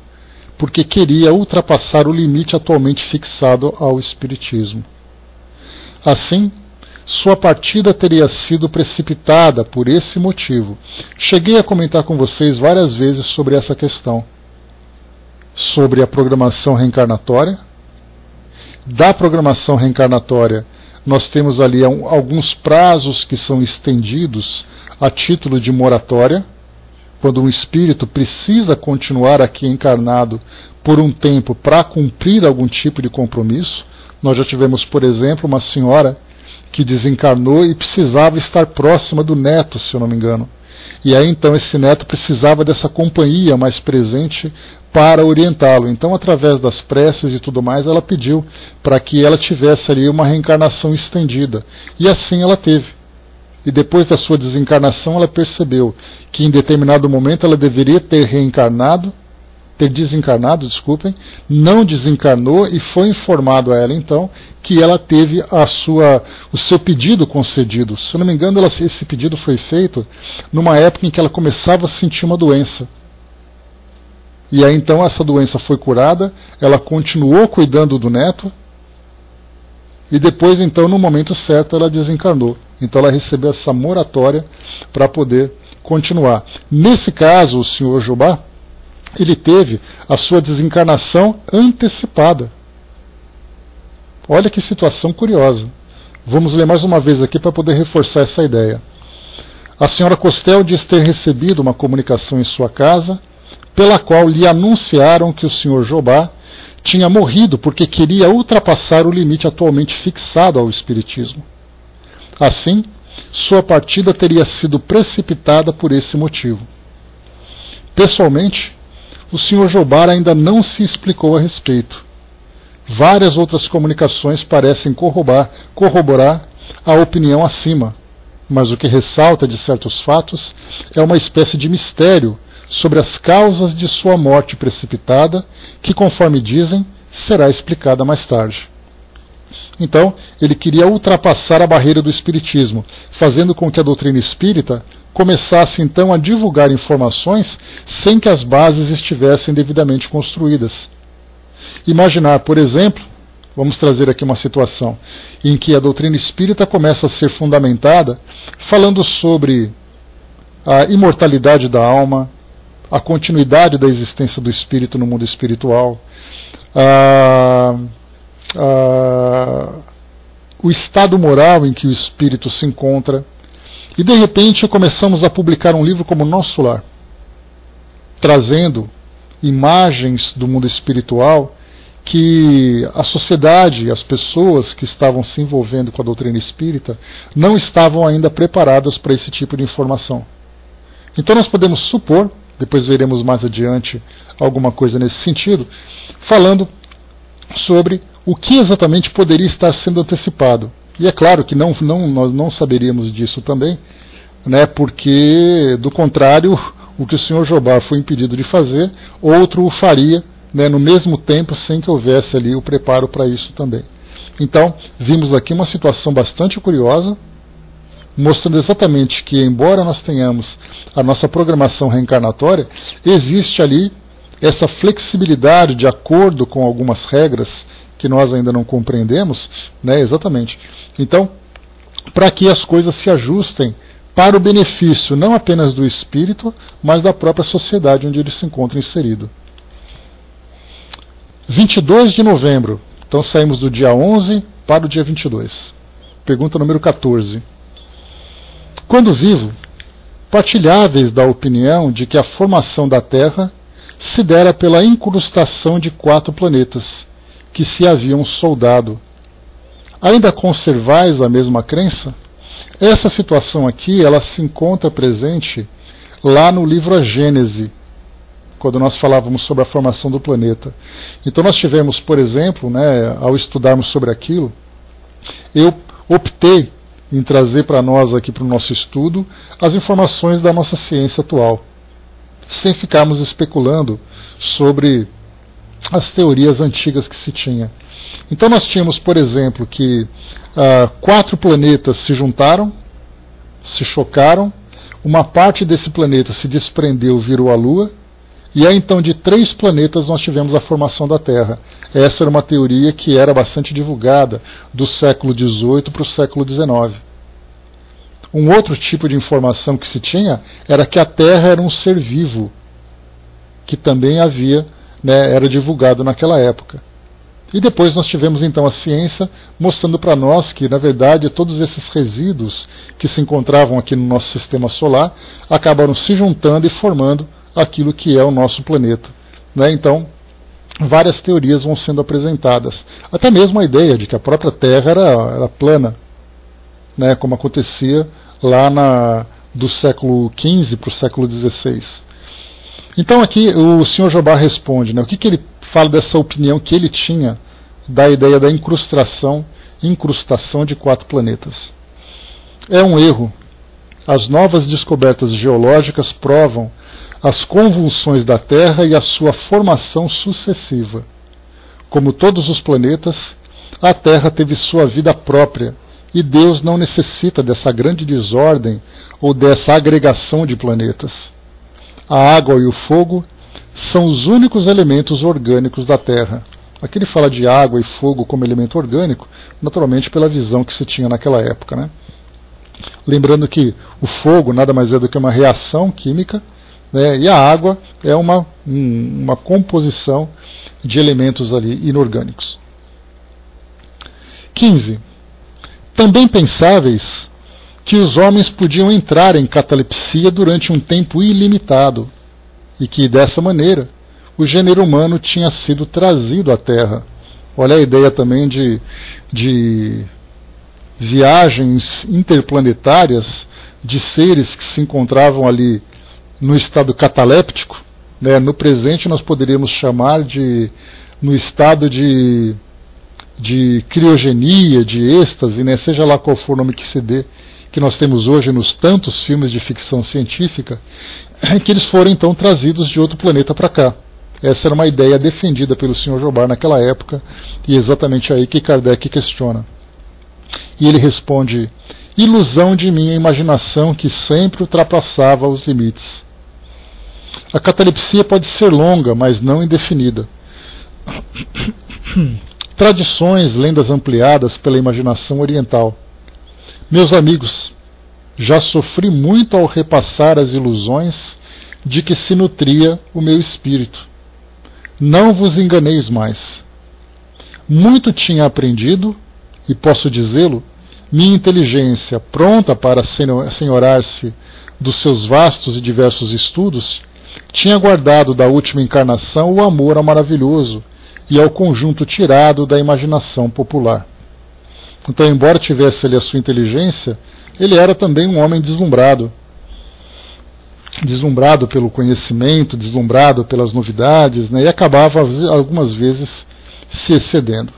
porque queria ultrapassar o limite atualmente fixado ao espiritismo. Assim, sua partida teria sido precipitada por esse motivo. Cheguei a comentar com vocês várias vezes sobre essa questão. Sobre a programação reencarnatória. Da programação reencarnatória, nós temos ali alguns prazos que são estendidos a título de moratória, quando um espírito precisa continuar aqui encarnado por um tempo para cumprir algum tipo de compromisso. Nós já tivemos, por exemplo, uma senhora que desencarnou e precisava estar próxima do neto, se eu não me engano. E aí então esse neto precisava dessa companhia mais presente para orientá-lo. Então, através das preces e tudo mais, ela pediu para que ela tivesse ali uma reencarnação estendida. E assim ela teve. E depois da sua desencarnação ela percebeu que em determinado momento ela deveria ter reencarnado ter desencarnado, desculpem, não desencarnou e foi informado a ela então que ela teve o seu pedido concedido. Se eu não me engano, esse pedido foi feito numa época em que ela começava a sentir uma doença. E aí então essa doença foi curada, ela continuou cuidando do neto, e depois então no momento certo ela desencarnou. Então ela recebeu essa moratória para poder continuar. Nesse caso, o senhor Jobá, ele teve a sua desencarnação antecipada. Olha que situação curiosa. Vamos ler mais uma vez aqui para poder reforçar essa ideia. A senhora Costel diz ter recebido uma comunicação em sua casa, pela qual lhe anunciaram que o senhor Jobá tinha morrido porque queria ultrapassar o limite atualmente fixado ao espiritismo. Assim, sua partida teria sido precipitada por esse motivo. Pessoalmente, o Sr. Jobá ainda não se explicou a respeito. Várias outras comunicações parecem corroborar a opinião acima, mas o que ressalta de certos fatos é uma espécie de mistério sobre as causas de sua morte precipitada, que, conforme dizem, será explicada mais tarde. Então, ele queria ultrapassar a barreira do espiritismo, fazendo com que a doutrina espírita começasse então a divulgar informações sem que as bases estivessem devidamente construídas. Imaginar, por exemplo, vamos trazer aqui uma situação em que a doutrina espírita começa a ser fundamentada falando sobre a imortalidade da alma, a continuidade da existência do espírito no mundo espiritual, o estado moral em que o espírito se encontra, e de repente começamos a publicar um livro como Nosso Lar, trazendo imagens do mundo espiritual que a sociedade, as pessoas que estavam se envolvendo com a doutrina espírita não estavam ainda preparadas para esse tipo de informação. Então nós podemos supor, depois veremos mais adiante alguma coisa nesse sentido, falando sobre o que exatamente poderia estar sendo antecipado. E é claro que nós não saberíamos disso também, né, porque, do contrário, o que o Sr. Jobá foi impedido de fazer, outro o faria, né, no mesmo tempo, sem que houvesse ali o preparo para isso também. Então, vimos aqui uma situação bastante curiosa, mostrando exatamente que, embora nós tenhamos a nossa programação reencarnatória, existe ali essa flexibilidade de acordo com algumas regras que nós ainda não compreendemos, né, exatamente. Então, para que as coisas se ajustem para o benefício não apenas do espírito, mas da própria sociedade onde ele se encontra inserido. 22 de novembro, então saímos do dia 11 para o dia 22. Pergunta número 14. Quando vivo, partilháveis da opinião de que a formação da Terra se dera pela incrustação de 4 planetas, que se haviam soldado. Ainda conservais a mesma crença? Essa situação aqui, ela se encontra presente lá no livro A Gênese, quando nós falávamos sobre a formação do planeta. Então nós tivemos, por exemplo, né, ao estudarmos sobre aquilo, eu optei em trazer para nós aqui para o nosso estudo as informações da nossa ciência atual, sem ficarmos especulando sobre as teorias antigas que se tinha. Então nós tínhamos, por exemplo, que 4 planetas se juntaram, se chocaram, uma parte desse planeta se desprendeu, virou a Lua, e aí então de 3 planetas nós tivemos a formação da Terra. Essa era uma teoria que era bastante divulgada do século XVIII para o século XIX. Um outro tipo de informação que se tinha era que a Terra era um ser vivo, que também havia, né, era divulgado naquela época. E depois nós tivemos então a ciência mostrando para nós que, na verdade, todos esses resíduos que se encontravam aqui no nosso sistema solar acabaram se juntando e formando aquilo que é o nosso planeta, né? Então, várias teorias vão sendo apresentadas. Até mesmo a ideia de que a própria Terra era plana, né, como acontecia lá do século XV para o século XVI. Então aqui o Sr. Jobá responde, né, o que ele fala dessa opinião que ele tinha da ideia da incrustação de 4 planetas. É um erro. As novas descobertas geológicas provam as convulsões da Terra e a sua formação sucessiva. Como todos os planetas, a Terra teve sua vida própria, e Deus não necessita dessa grande desordem ou dessa agregação de planetas. A água e o fogo são os únicos elementos orgânicos da Terra. Aqui ele fala de água e fogo como elemento orgânico, naturalmente pela visão que se tinha naquela época, né? Lembrando que o fogo nada mais é do que uma reação química, né? E a água é uma composição de elementos ali inorgânicos. 15. Também pensáveis que os homens podiam entrar em catalepsia durante um tempo ilimitado, e que, dessa maneira, o gênero humano tinha sido trazido à Terra. Olha a ideia também de viagens interplanetárias de seres que se encontravam ali no estado cataléptico, né? No presente nós poderíamos chamar no estado de criogenia, de êxtase, né? Seja lá qual for o nome que se dê, que nós temos hoje nos tantos filmes de ficção científica, que eles foram então trazidos de outro planeta para cá. Essa era uma ideia defendida pelo Sr. Jobard naquela época, e é exatamente aí que Kardec questiona. E ele responde: ilusão de minha imaginação que sempre ultrapassava os limites. A catalepsia pode ser longa, mas não indefinida. Tradições, lendas ampliadas pela imaginação oriental. Meus amigos, já sofri muito ao repassar as ilusões de que se nutria o meu espírito. Não vos enganeis mais. Muito tinha aprendido, e posso dizê-lo, minha inteligência, pronta para senhorar-se dos seus vastos e diversos estudos, tinha guardado da última encarnação o amor ao maravilhoso e ao conjunto tirado da imaginação popular. Então, embora tivesse ali a sua inteligência, ele era também um homem deslumbrado. Deslumbrado pelo conhecimento, deslumbrado pelas novidades, né, e acabava algumas vezes se excedendo.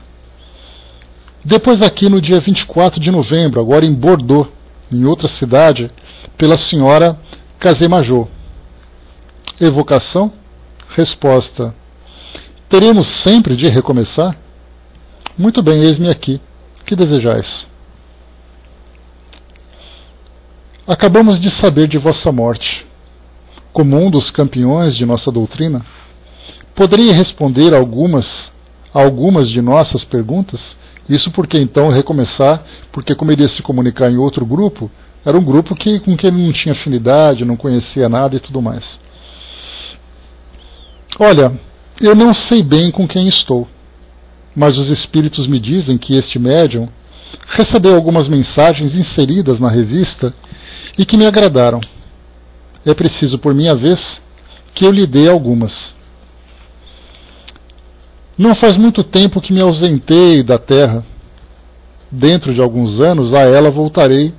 Depois aqui no dia 24 de novembro, agora em Bordeaux, em outra cidade, pela senhora Casemajô. Evocação? Resposta: teremos sempre de recomeçar? Muito bem, eis-me aqui. Que desejais? Acabamos de saber de vossa morte. Como um dos campeões de nossa doutrina, poderia responder a algumas de nossas perguntas? Isso porque então recomeçar, porque como ele ia se comunicar em outro grupo, era um grupo com quem ele não tinha afinidade, não conhecia nada e tudo mais. Olha, eu não sei bem com quem estou, mas os espíritos me dizem que este médium recebeu algumas mensagens inseridas na revista e que me agradaram. É preciso, por minha vez, que eu lhe dê algumas. Não faz muito tempo que me ausentei da Terra. Dentro de alguns anos a ela voltarei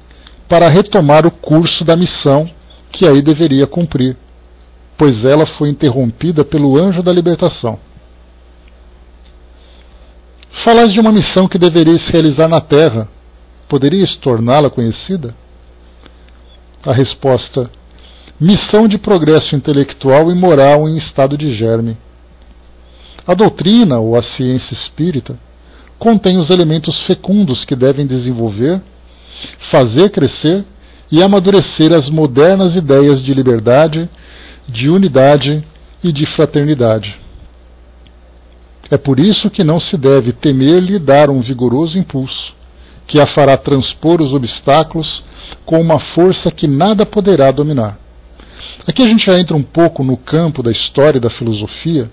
para retomar o curso da missão que aí deveria cumprir, pois ela foi interrompida pelo anjo da libertação. Falais de uma missão que deveríeis realizar na Terra. Poderias torná-la conhecida? A resposta: missão de progresso intelectual e moral em estado de germe. A doutrina, ou a ciência espírita, contém os elementos fecundos que devem desenvolver, fazer crescer e amadurecer as modernas ideias de liberdade, de unidade e de fraternidade. É por isso que não se deve temer-lhe dar um vigoroso impulso, que a fará transpor os obstáculos com uma força que nada poderá dominar. Aqui a gente já entra um pouco no campo da história e da filosofia,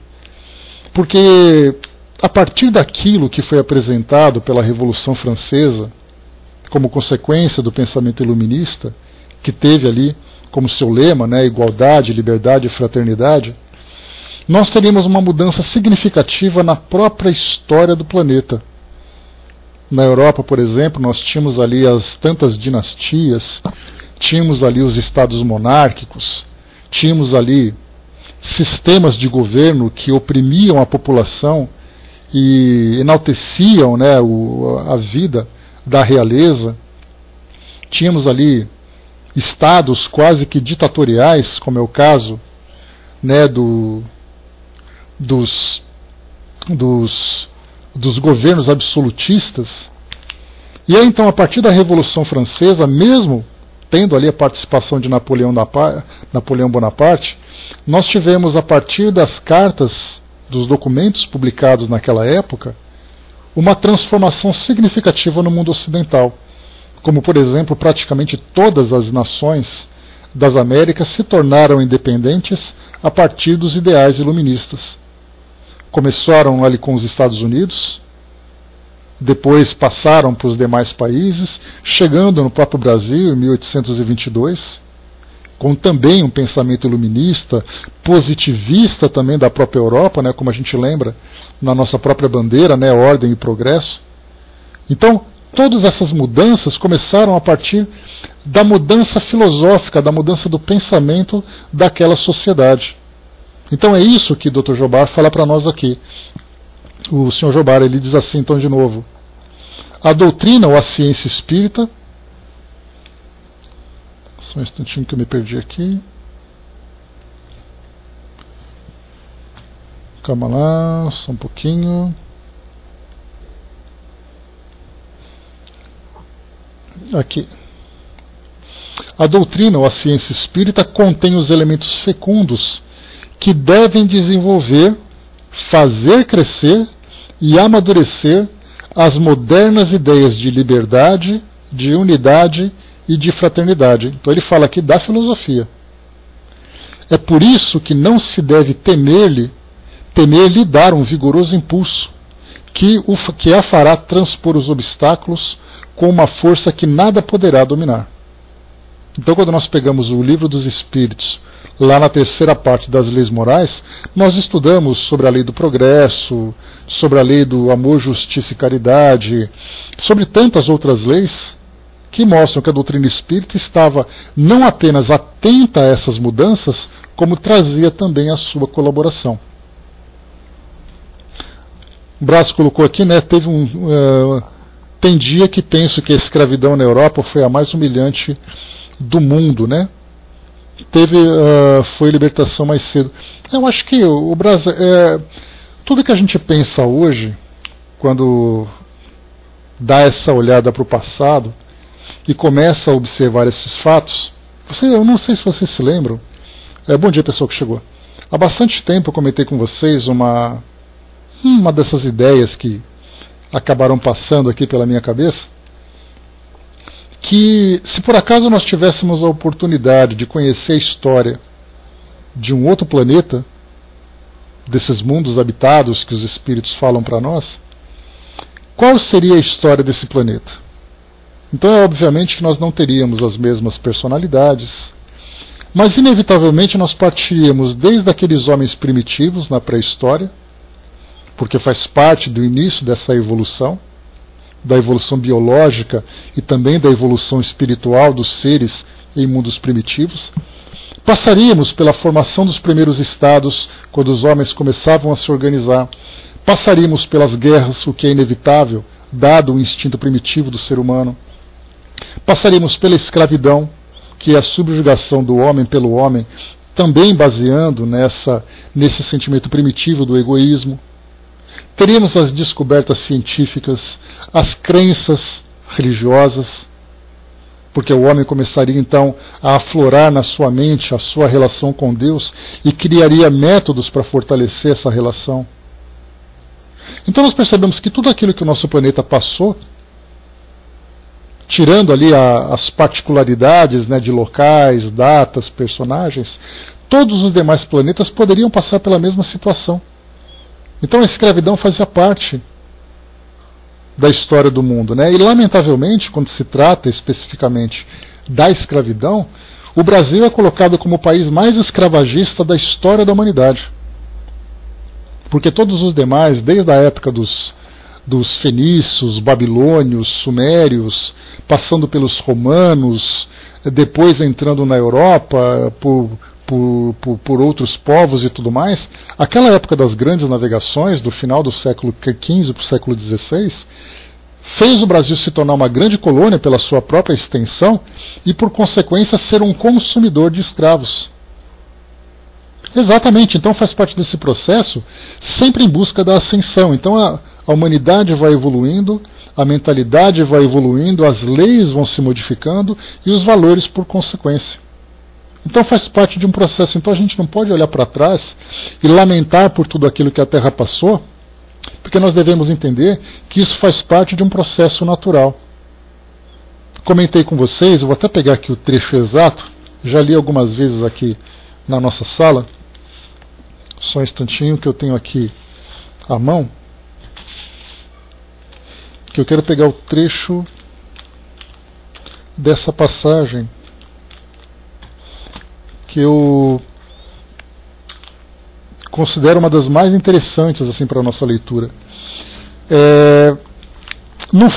porque a partir daquilo que foi apresentado pela Revolução Francesa, como consequência do pensamento iluminista, que teve ali como seu lema, né, igualdade, liberdade e fraternidade, nós teríamos uma mudança significativa na própria história do planeta. Na Europa, por exemplo, nós tínhamos ali as tantas dinastias, tínhamos ali os estados monárquicos, tínhamos ali sistemas de governo que oprimiam a população e enalteciam, né, a vida da realeza. Tínhamos ali estados quase que ditatoriais, como é o caso né, dos governos absolutistas. E aí, então, a partir da Revolução Francesa, mesmo tendo ali a participação de Napoleão Bonaparte, nós tivemos, a partir das cartas, dos documentos publicados naquela época, uma transformação significativa no mundo ocidental. Como, por exemplo, praticamente todas as nações das Américas se tornaram independentes a partir dos ideais iluministas. Começaram ali com os Estados Unidos, depois passaram para os demais países, chegando no próprio Brasil em 1822, com também um pensamento iluminista, positivista também da própria Europa, né, como a gente lembra na nossa própria bandeira, né, ordem e progresso. Então, todas essas mudanças começaram a partir da mudança filosófica, da mudança do pensamento daquela sociedade. Então é isso que o Dr. Jobar fala para nós aqui. O Sr. Jobar, ele diz assim, então, de novo: a doutrina ou a ciência espírita... Só um instantinho que eu me perdi aqui. Calma lá, só um pouquinho. Aqui. A doutrina ou a ciência espírita contém os elementos fecundos que devem desenvolver, fazer crescer e amadurecer as modernas ideias de liberdade, de unidade e de fraternidade. Então ele fala aqui da filosofia. É por isso que não se deve temer-lhe dar um vigoroso impulso, que a fará transpor os obstáculos com uma força que nada poderá dominar. Então, quando nós pegamos o Livro dos Espíritos, lá na terceira parte das leis morais, nós estudamos sobre a lei do progresso, sobre a lei do amor, justiça e caridade, sobre tantas outras leis que mostram que a doutrina espírita estava não apenas atenta a essas mudanças, como trazia também a sua colaboração. O Braz colocou aqui, né, tem dia que penso que a escravidão na Europa foi a mais humilhante do mundo, né? Foi libertação mais cedo. Eu acho que o Brasil, tudo que a gente pensa hoje, quando dá essa olhada para o passado e começa a observar esses fatos, eu não sei se vocês se lembram. Bom dia, pessoal que chegou. Há bastante tempo eu comentei com vocês uma dessas ideias que acabaram passando aqui pela minha cabeça, que se por acaso nós tivéssemos a oportunidade de conhecer a história de um outro planeta, desses mundos habitados que os espíritos falam para nós, qual seria a história desse planeta? Então é obviamente que nós não teríamos as mesmas personalidades, mas inevitavelmente nós partiríamos desde aqueles homens primitivos na pré-história, porque faz parte do início dessa evolução, da evolução biológica e também da evolução espiritual dos seres em mundos primitivos. Passaríamos pela formação dos primeiros estados, quando os homens começavam a se organizar. Passaríamos pelas guerras, o que é inevitável, dado o instinto primitivo do ser humano. Passaríamos pela escravidão, que é a subjugação do homem pelo homem, também baseando nesse sentimento primitivo do egoísmo. Teríamos as descobertas científicas, as crenças religiosas, porque o homem começaria então a aflorar na sua mente a sua relação com Deus e criaria métodos para fortalecer essa relação. Então nós percebemos que tudo aquilo que o nosso planeta passou, tirando ali as particularidades, né, de locais, datas, personagens, todos os demais planetas poderiam passar pela mesma situação. Então a escravidão fazia parte da história do mundo, né? E lamentavelmente, quando se trata especificamente da escravidão, o Brasil é colocado como o país mais escravagista da história da humanidade. Porque todos os demais, desde a época dos fenícios, babilônios, sumérios, passando pelos romanos, depois entrando na Europa por outros povos e tudo mais, aquela época das grandes navegações, do final do século XV para o século XVI, fez o Brasil se tornar uma grande colônia pela sua própria extensão e, por consequência, ser um consumidor de escravos. Exatamente, então faz parte desse processo, sempre em busca da ascensão. Então a humanidade vai evoluindo, a mentalidade vai evoluindo, as leis vão se modificando e os valores por consequência. Então faz parte de um processo. Então a gente não pode olhar para trás e lamentar por tudo aquilo que a Terra passou, porque nós devemos entender que isso faz parte de um processo natural. Comentei com vocês, eu vou até pegar aqui o trecho exato, já li algumas vezes aqui na nossa sala, só um instantinho que eu tenho aqui à mão, que eu quero pegar o trecho dessa passagem que eu considero uma das mais interessantes assim, para a nossa leitura. No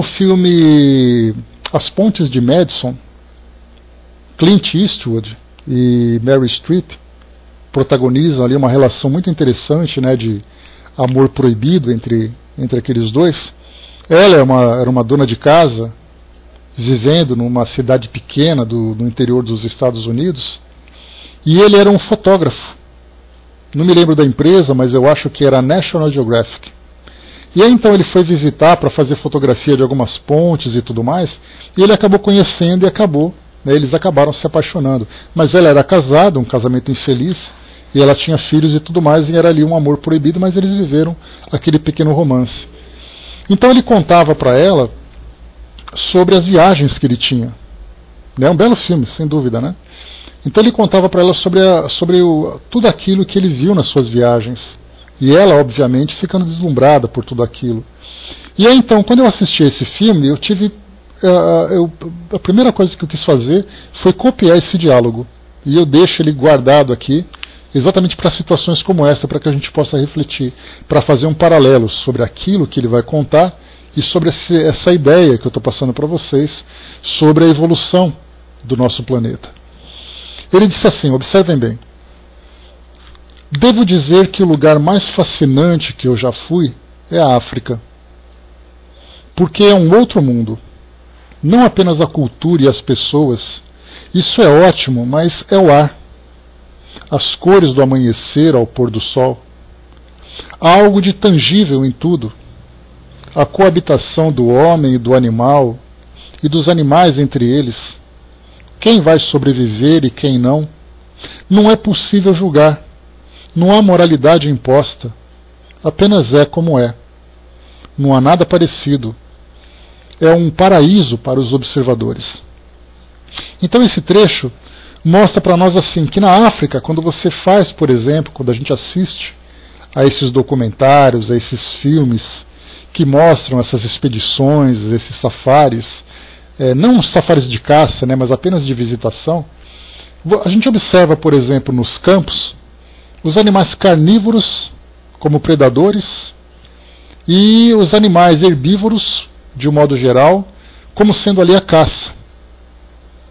filme As Pontes de Madison, Clint Eastwood e Meryl Streep protagonizam ali uma relação muito interessante, né, de amor proibido entre aqueles dois. Ela era uma dona de casa, vivendo numa cidade pequena no interior dos Estados Unidos, e ele era um fotógrafo. Não me lembro da empresa, mas eu acho que era a National Geographic. E aí então ele foi visitar para fazer fotografia de algumas pontes e tudo mais, e ele acabou conhecendo e eles acabaram se apaixonando. Mas ela era casada, um casamento infeliz, e ela tinha filhos e tudo mais, e era ali um amor proibido, mas eles viveram aquele pequeno romance. Então ele contava para ela sobre as viagens que ele tinha. É um belo filme, sem dúvida, né? Então ele contava para ela sobre tudo aquilo que ele viu nas suas viagens. E ela, obviamente, ficando deslumbrada por tudo aquilo. E aí então, quando eu assisti esse filme, eu tive... a primeira coisa que eu quis fazer foi copiar esse diálogo. E eu deixo ele guardado aqui, exatamente para situações como essa, para que a gente possa refletir, para fazer um paralelo sobre aquilo que ele vai contar e sobre essa ideia que eu estou passando para vocês sobre a evolução do nosso planeta. Ele disse assim, observem bem: devo dizer que o lugar mais fascinante que eu já fui é a África, porque é um outro mundo, não apenas a cultura e as pessoas. Isso é ótimo, mas é o ar, as cores do amanhecer ao pôr do sol. Há algo de tangível em tudo. A coabitação do homem e do animal, e dos animais entre eles. Quem vai sobreviver e quem não? Não é possível julgar. Não há moralidade imposta. Apenas é como é. Não há nada parecido. É um paraíso para os observadores. Então esse trecho mostra para nós assim, que na África, quando você faz, por exemplo, quando a gente assiste a esses documentários, a esses filmes que mostram essas expedições, esses safaris, não safaris de caça, né, mas apenas de visitação, a gente observa, por exemplo, nos campos, os animais carnívoros como predadores e os animais herbívoros, de um modo geral, como sendo ali a caça.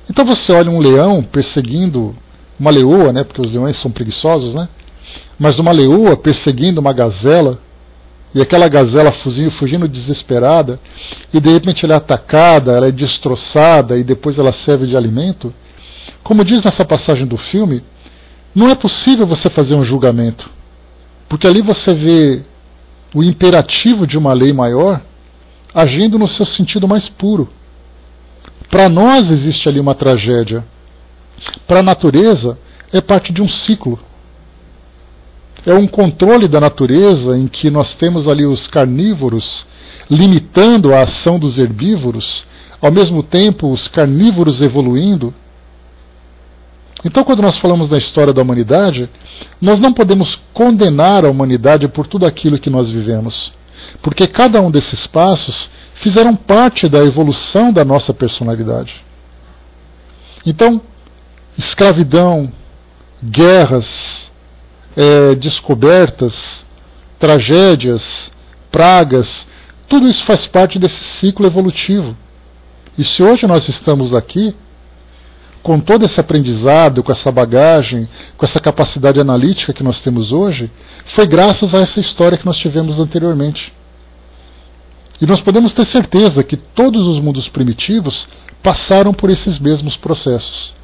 Então você olha um leão perseguindo uma leoa, né, porque os leões são preguiçosos, né, mas uma leoa perseguindo uma gazela, e aquela gazela fugindo desesperada, e de repente ela é atacada, ela é destroçada, e depois ela serve de alimento. Como diz nessa passagem do filme, não é possível você fazer um julgamento, porque ali você vê o imperativo de uma lei maior agindo no seu sentido mais puro. Para nós existe ali uma tragédia. Para a natureza é parte de um ciclo. É um controle da natureza em que nós temos ali os carnívoros limitando a ação dos herbívoros, ao mesmo tempo os carnívoros evoluindo. Então, quando nós falamos da história da humanidade, nós não podemos condenar a humanidade por tudo aquilo que nós vivemos, porque cada um desses passos fizeram parte da evolução da nossa personalidade. Então, escravidão, guerras, descobertas, tragédias, pragas, tudo isso faz parte desse ciclo evolutivo. E se hoje nós estamos aqui, com todo esse aprendizado, com essa bagagem, com essa capacidade analítica que nós temos hoje, foi graças a essa história que nós tivemos anteriormente. E nós podemos ter certeza que todos os mundos primitivos passaram por esses mesmos processos.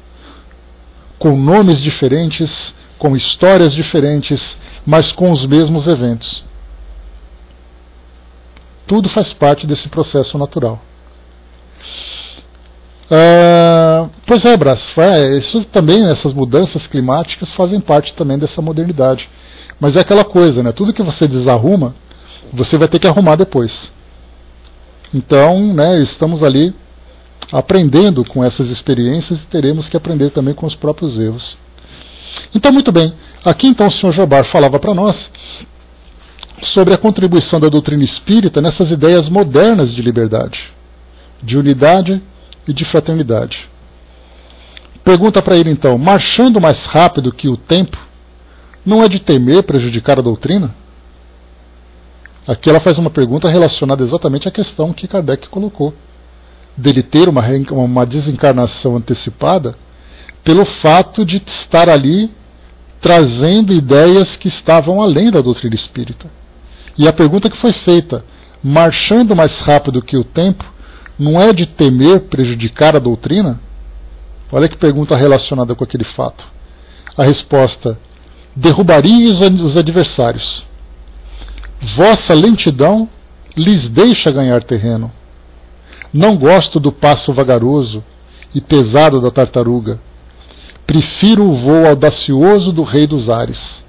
com nomes diferentes, com histórias diferentes, mas com os mesmos eventos. Tudo faz parte desse processo natural. Pois é, Brás, isso também, essas mudanças climáticas fazem parte também dessa modernidade. Mas é aquela coisa, né? Tudo que você desarruma, você vai ter que arrumar depois. Então, né, estamos ali aprendendo com essas experiências e teremos que aprender também com os próprios erros. Então, muito bem. Aqui então o Sr. Jobar falava para nós sobre a contribuição da doutrina espírita nessas ideias modernas de liberdade, de unidade e de fraternidade. Pergunta para ele então, marchando mais rápido que o tempo, não é de temer prejudicar a doutrina? Aqui ela faz uma pergunta relacionada exatamente à questão que Kardec colocou, dele ter uma desencarnação antecipada pelo fato de estar ali trazendo ideias que estavam além da doutrina espírita. E a pergunta que foi feita, marchando mais rápido que o tempo, não é de temer prejudicar a doutrina? Olha que pergunta relacionada com aquele fato. A resposta, derrubaria os adversários. Vossa lentidão lhes deixa ganhar terreno. Não gosto do passo vagaroso e pesado da tartaruga. Prefiro o voo audacioso do rei dos ares.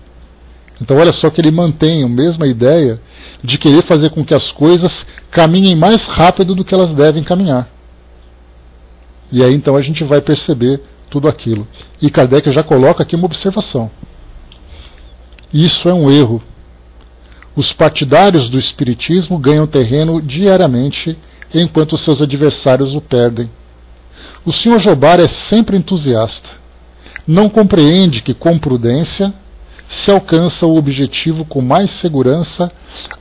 Então olha só que ele mantém a mesma ideia de querer fazer com que as coisas caminhem mais rápido do que elas devem caminhar. E aí então a gente vai perceber tudo aquilo. E Kardec já coloca aqui uma observação. Isso é um erro. Os partidários do Espiritismo ganham terreno diariamente, enquanto seus adversários o perdem. O Sr. Jobar é sempre entusiasta. Não compreende que, com prudência, se alcança o objetivo com mais segurança,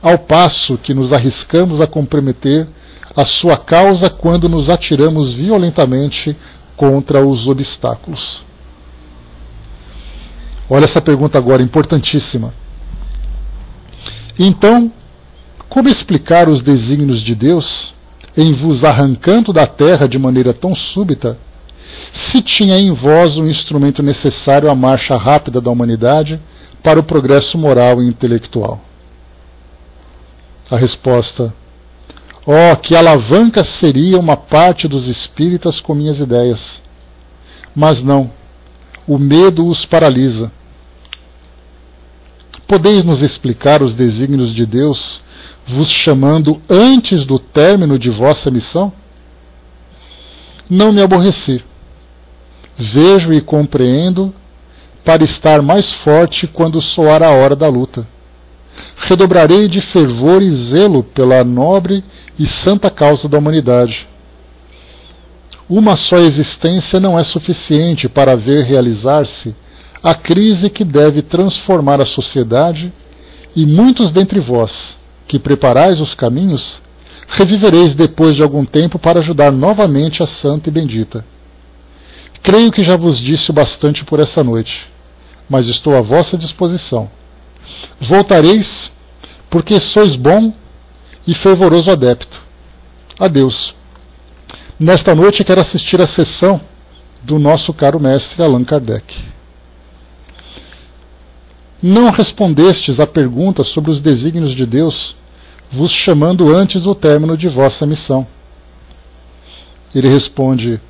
ao passo que nos arriscamos a comprometer a sua causa quando nos atiramos violentamente contra os obstáculos. Olha essa pergunta agora, importantíssima. Então, como explicar os desígnios de Deus em vos arrancando da terra de maneira tão súbita, se tinha em vós o instrumento necessário à marcha rápida da humanidade para o progresso moral e intelectual? A resposta, que alavanca seria uma parte dos espíritas com minhas ideias. Mas não, o medo os paralisa. Podeis nos explicar os desígnios de Deus, vos chamando antes do término de vossa missão? Não me aborreci. Vejo e compreendo para estar mais forte quando soar a hora da luta. Redobrarei de fervor e zelo pela nobre e santa causa da humanidade. Uma só existência não é suficiente para ver realizar-se a crise que deve transformar a sociedade, e muitos dentre vós, que preparais os caminhos, revivereis depois de algum tempo para ajudar novamente a santa e bendita. Creio que já vos disse o bastante por essa noite, mas estou à vossa disposição. Voltareis, porque sois bom e fervoroso adepto. Adeus. Nesta noite quero assistir à sessão do nosso caro mestre Allan Kardec. Não respondestes à pergunta sobre os desígnios de Deus, vos chamando antes do término de vossa missão. Ele responde,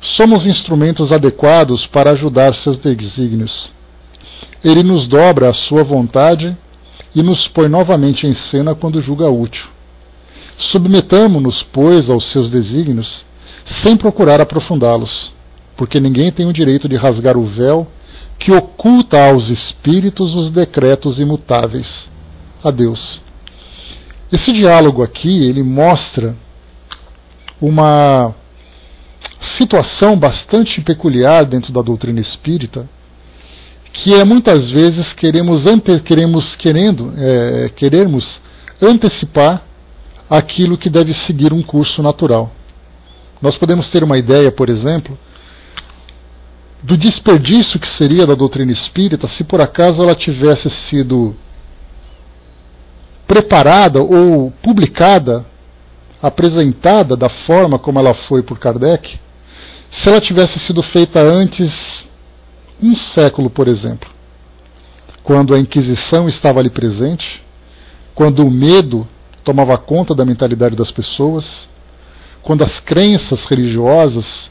somos instrumentos adequados para ajudar seus desígnios. Ele nos dobra a sua vontade e nos põe novamente em cena quando julga útil. Submetamo-nos, pois, aos seus desígnios, sem procurar aprofundá-los, porque ninguém tem o direito de rasgar o véu que oculta aos espíritos os decretos imutáveis. Adeus. Esse diálogo aqui, ele mostra uma situação bastante peculiar dentro da doutrina espírita, que é muitas vezes queremos antecipar aquilo que deve seguir um curso natural. Nós podemos ter uma ideia, por exemplo, do desperdício que seria da doutrina espírita se por acaso ela tivesse sido preparada ou publicada, apresentada da forma como ela foi por Kardec, se ela tivesse sido feita antes um século, por exemplo, quando a Inquisição estava ali presente, quando o medo tomava conta da mentalidade das pessoas, quando as crenças religiosas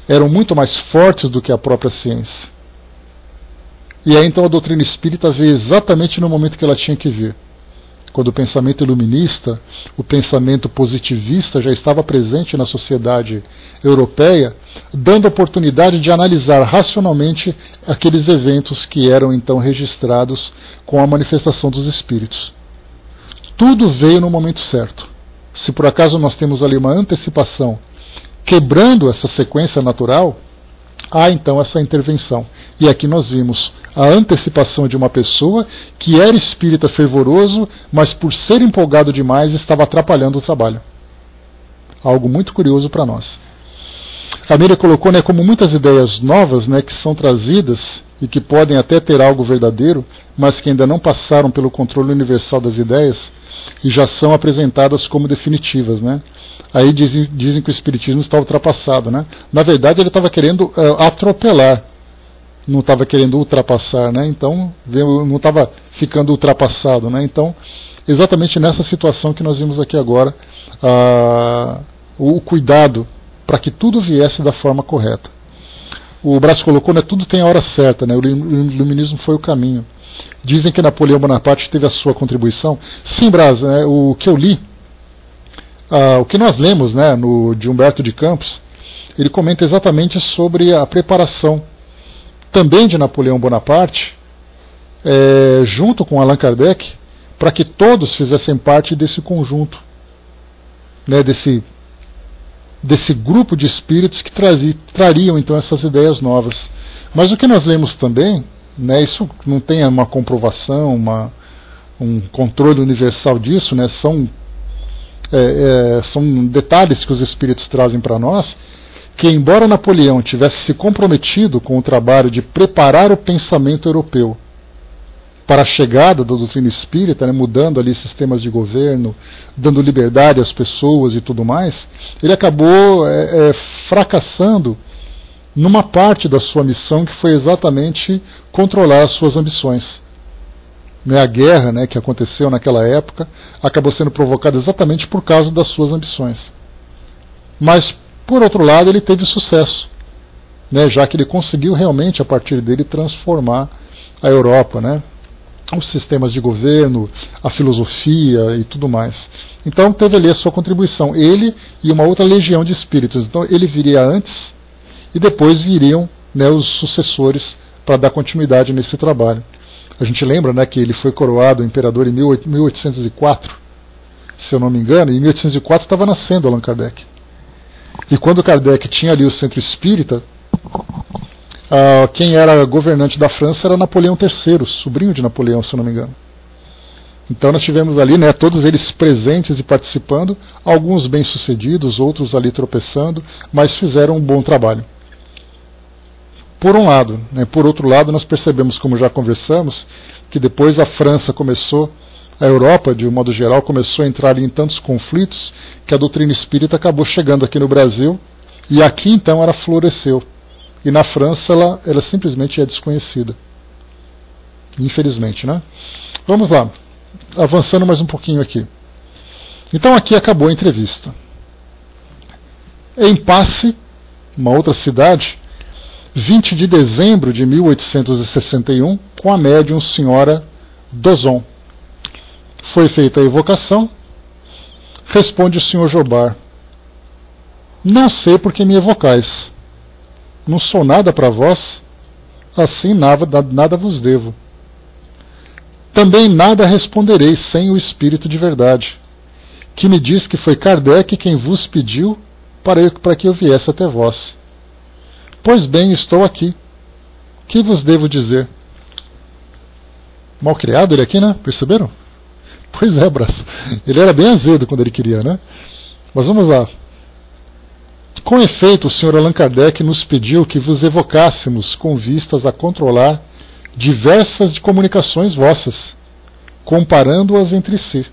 eram muito mais fortes do que a própria ciência. E aí então a doutrina espírita veio exatamente no momento que ela tinha que vir, quando o pensamento iluminista, o pensamento positivista já estava presente na sociedade europeia, dando oportunidade de analisar racionalmente aqueles eventos que eram então registrados com a manifestação dos espíritos. Tudo veio no momento certo. Se por acaso nós temos ali uma antecipação, quebrando essa sequência natural, há então essa intervenção. E aqui nós vimos a antecipação de uma pessoa que era espírita fervoroso, mas por ser empolgado demais estava atrapalhando o trabalho. Algo muito curioso para nós. A Miriam colocou, como muitas ideias novas, que são trazidas e que podem até ter algo verdadeiro, mas que ainda não passaram pelo controle universal das ideias e já são apresentadas como definitivas, Aí dizem que o espiritismo está ultrapassado, Na verdade ele estava querendo atropelar, não estava querendo ultrapassar, Então não estava ficando ultrapassado, Então, exatamente nessa situação que nós vimos aqui agora, o cuidado para que tudo viesse da forma correta. O Brás colocou, tudo tem a hora certa, o iluminismo foi o caminho. Dizem que Napoleão Bonaparte teve a sua contribuição. Sim, Brás, o que eu li, o que nós lemos de Humberto de Campos, ele comenta exatamente sobre a preparação também de Napoleão Bonaparte, junto com Allan Kardec, para que todos fizessem parte desse conjunto, desse grupo de espíritos que trariam então essas ideias novas. Mas o que nós lemos também, isso não tem uma comprovação, um controle universal disso, são detalhes que os espíritos trazem para nós, que embora Napoleão tivesse se comprometido com o trabalho de preparar o pensamento europeu para a chegada da doutrina espírita, mudando ali sistemas de governo, dando liberdade às pessoas e tudo mais, ele acabou fracassando numa parte da sua missão, que foi exatamente controlar as suas ambições. A guerra que aconteceu naquela época acabou sendo provocada exatamente por causa das suas ambições. Mas, por outro lado, ele teve sucesso, já que ele conseguiu realmente, a partir dele, transformar a Europa, os sistemas de governo, a filosofia e tudo mais. Então teve ali a sua contribuição, ele e uma outra legião de espíritos. Então ele viria antes e depois viriam os sucessores para dar continuidade nesse trabalho. A gente lembra que ele foi coroado imperador em 1804, se eu não me engano, e em 1804 estava nascendo Allan Kardec. E quando Kardec tinha ali o centro espírita, quem era governante da França era Napoleão III, sobrinho de Napoleão, se eu não me engano. Então nós tivemos ali todos eles presentes e participando, alguns bem-sucedidos, outros ali tropeçando, mas fizeram um bom trabalho. Por um lado. Por outro lado, nós percebemos, como já conversamos, que depois a França começou, a Europa, de um modo geral, começou a entrar em tantos conflitos que a doutrina espírita acabou chegando aqui no Brasil, e aqui então ela floresceu. E na França ela simplesmente é desconhecida. Infelizmente, Vamos lá, avançando mais um pouquinho aqui. Então aqui acabou a entrevista. Em Passy, uma outra cidade, 20 de dezembro de 1861, com a médium senhora Dozon. Foi feita a evocação. Responde o senhor Jobar: não sei por que me evocais. Não sou nada para vós, assim nada vos devo. Também nada responderei sem o Espírito de verdade, que me diz que foi Kardec quem vos pediu para que eu viesse até vós. Pois bem, estou aqui. Que vos devo dizer? Mal criado ele aqui, Perceberam? Pois é, braço. Ele era bem azedo quando ele queria, Mas vamos lá. Com efeito, o Sr. Allan Kardec nos pediu que vos evocássemos com vistas a controlar diversas comunicações vossas, comparando-as entre si.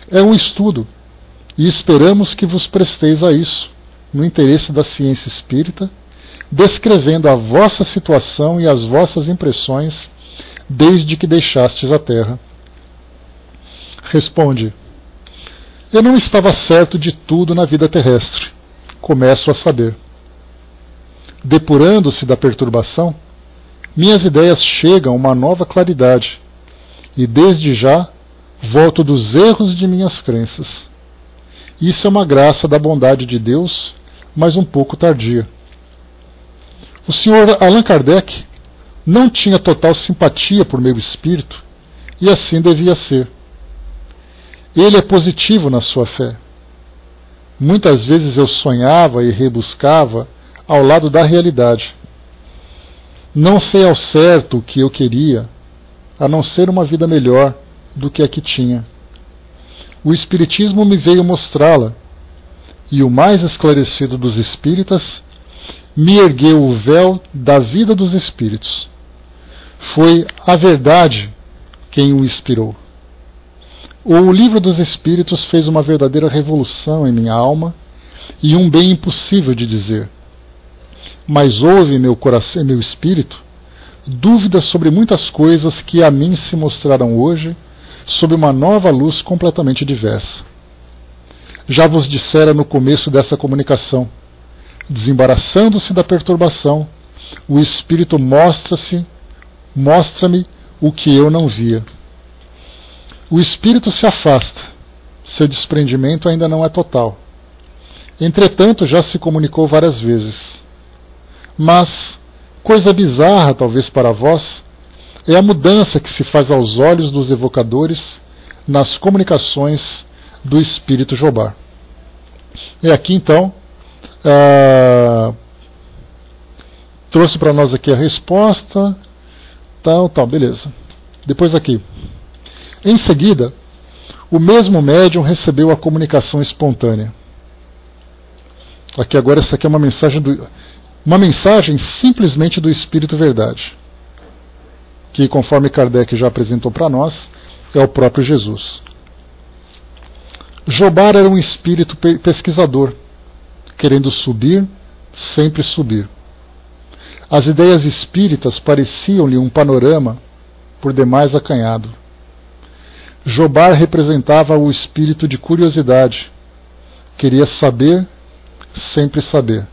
É um estudo, e esperamos que vos presteis a isso, no interesse da ciência espírita, descrevendo a vossa situação e as vossas impressões desde que deixastes a terra. Responde: eu não estava certo de tudo na vida terrestre. Começo a saber. Depurando-se da perturbação, minhas ideias chegam a uma nova claridade, e desde já volto dos erros de minhas crenças. Isso é uma graça da bondade de Deus, mas um pouco tardia. O Sr. Allan Kardec não tinha total simpatia por meu espírito, e assim devia ser. Ele é positivo na sua fé. Muitas vezes eu sonhava e rebuscava ao lado da realidade. Não sei ao certo o que eu queria, a não ser uma vida melhor do que a que tinha. O Espiritismo me veio mostrá-la, e o mais esclarecido dos espíritas me ergueu o véu da vida dos espíritos. Foi a verdade quem o inspirou. O Livro dos Espíritos fez uma verdadeira revolução em minha alma e um bem impossível de dizer. Mas houve em meu coração e meu espírito dúvidas sobre muitas coisas que a mim se mostraram hoje sob uma nova luz completamente diversa. Já vos dissera no começo dessa comunicação, desembaraçando-se da perturbação, o Espírito mostra-me o que eu não via. O Espírito se afasta, seu desprendimento ainda não é total. Entretanto, já se comunicou várias vezes. Mas, coisa bizarra talvez para vós, é a mudança que se faz aos olhos dos evocadores nas comunicações do Espírito Jobbar. E aqui então, trouxe para nós aqui a resposta, tal, beleza. Depois aqui. Em seguida, o mesmo médium recebeu a comunicação espontânea. Aqui agora, essa aqui é uma mensagem simplesmente do Espírito Verdade, que, conforme Kardec já apresentou para nós, é o próprio Jesus. Jobbar era um espírito pesquisador, querendo subir, sempre subir. As ideias espíritas pareciam-lhe um panorama por demais acanhado. Jobbar representava o espírito de curiosidade, queria saber, sempre saber.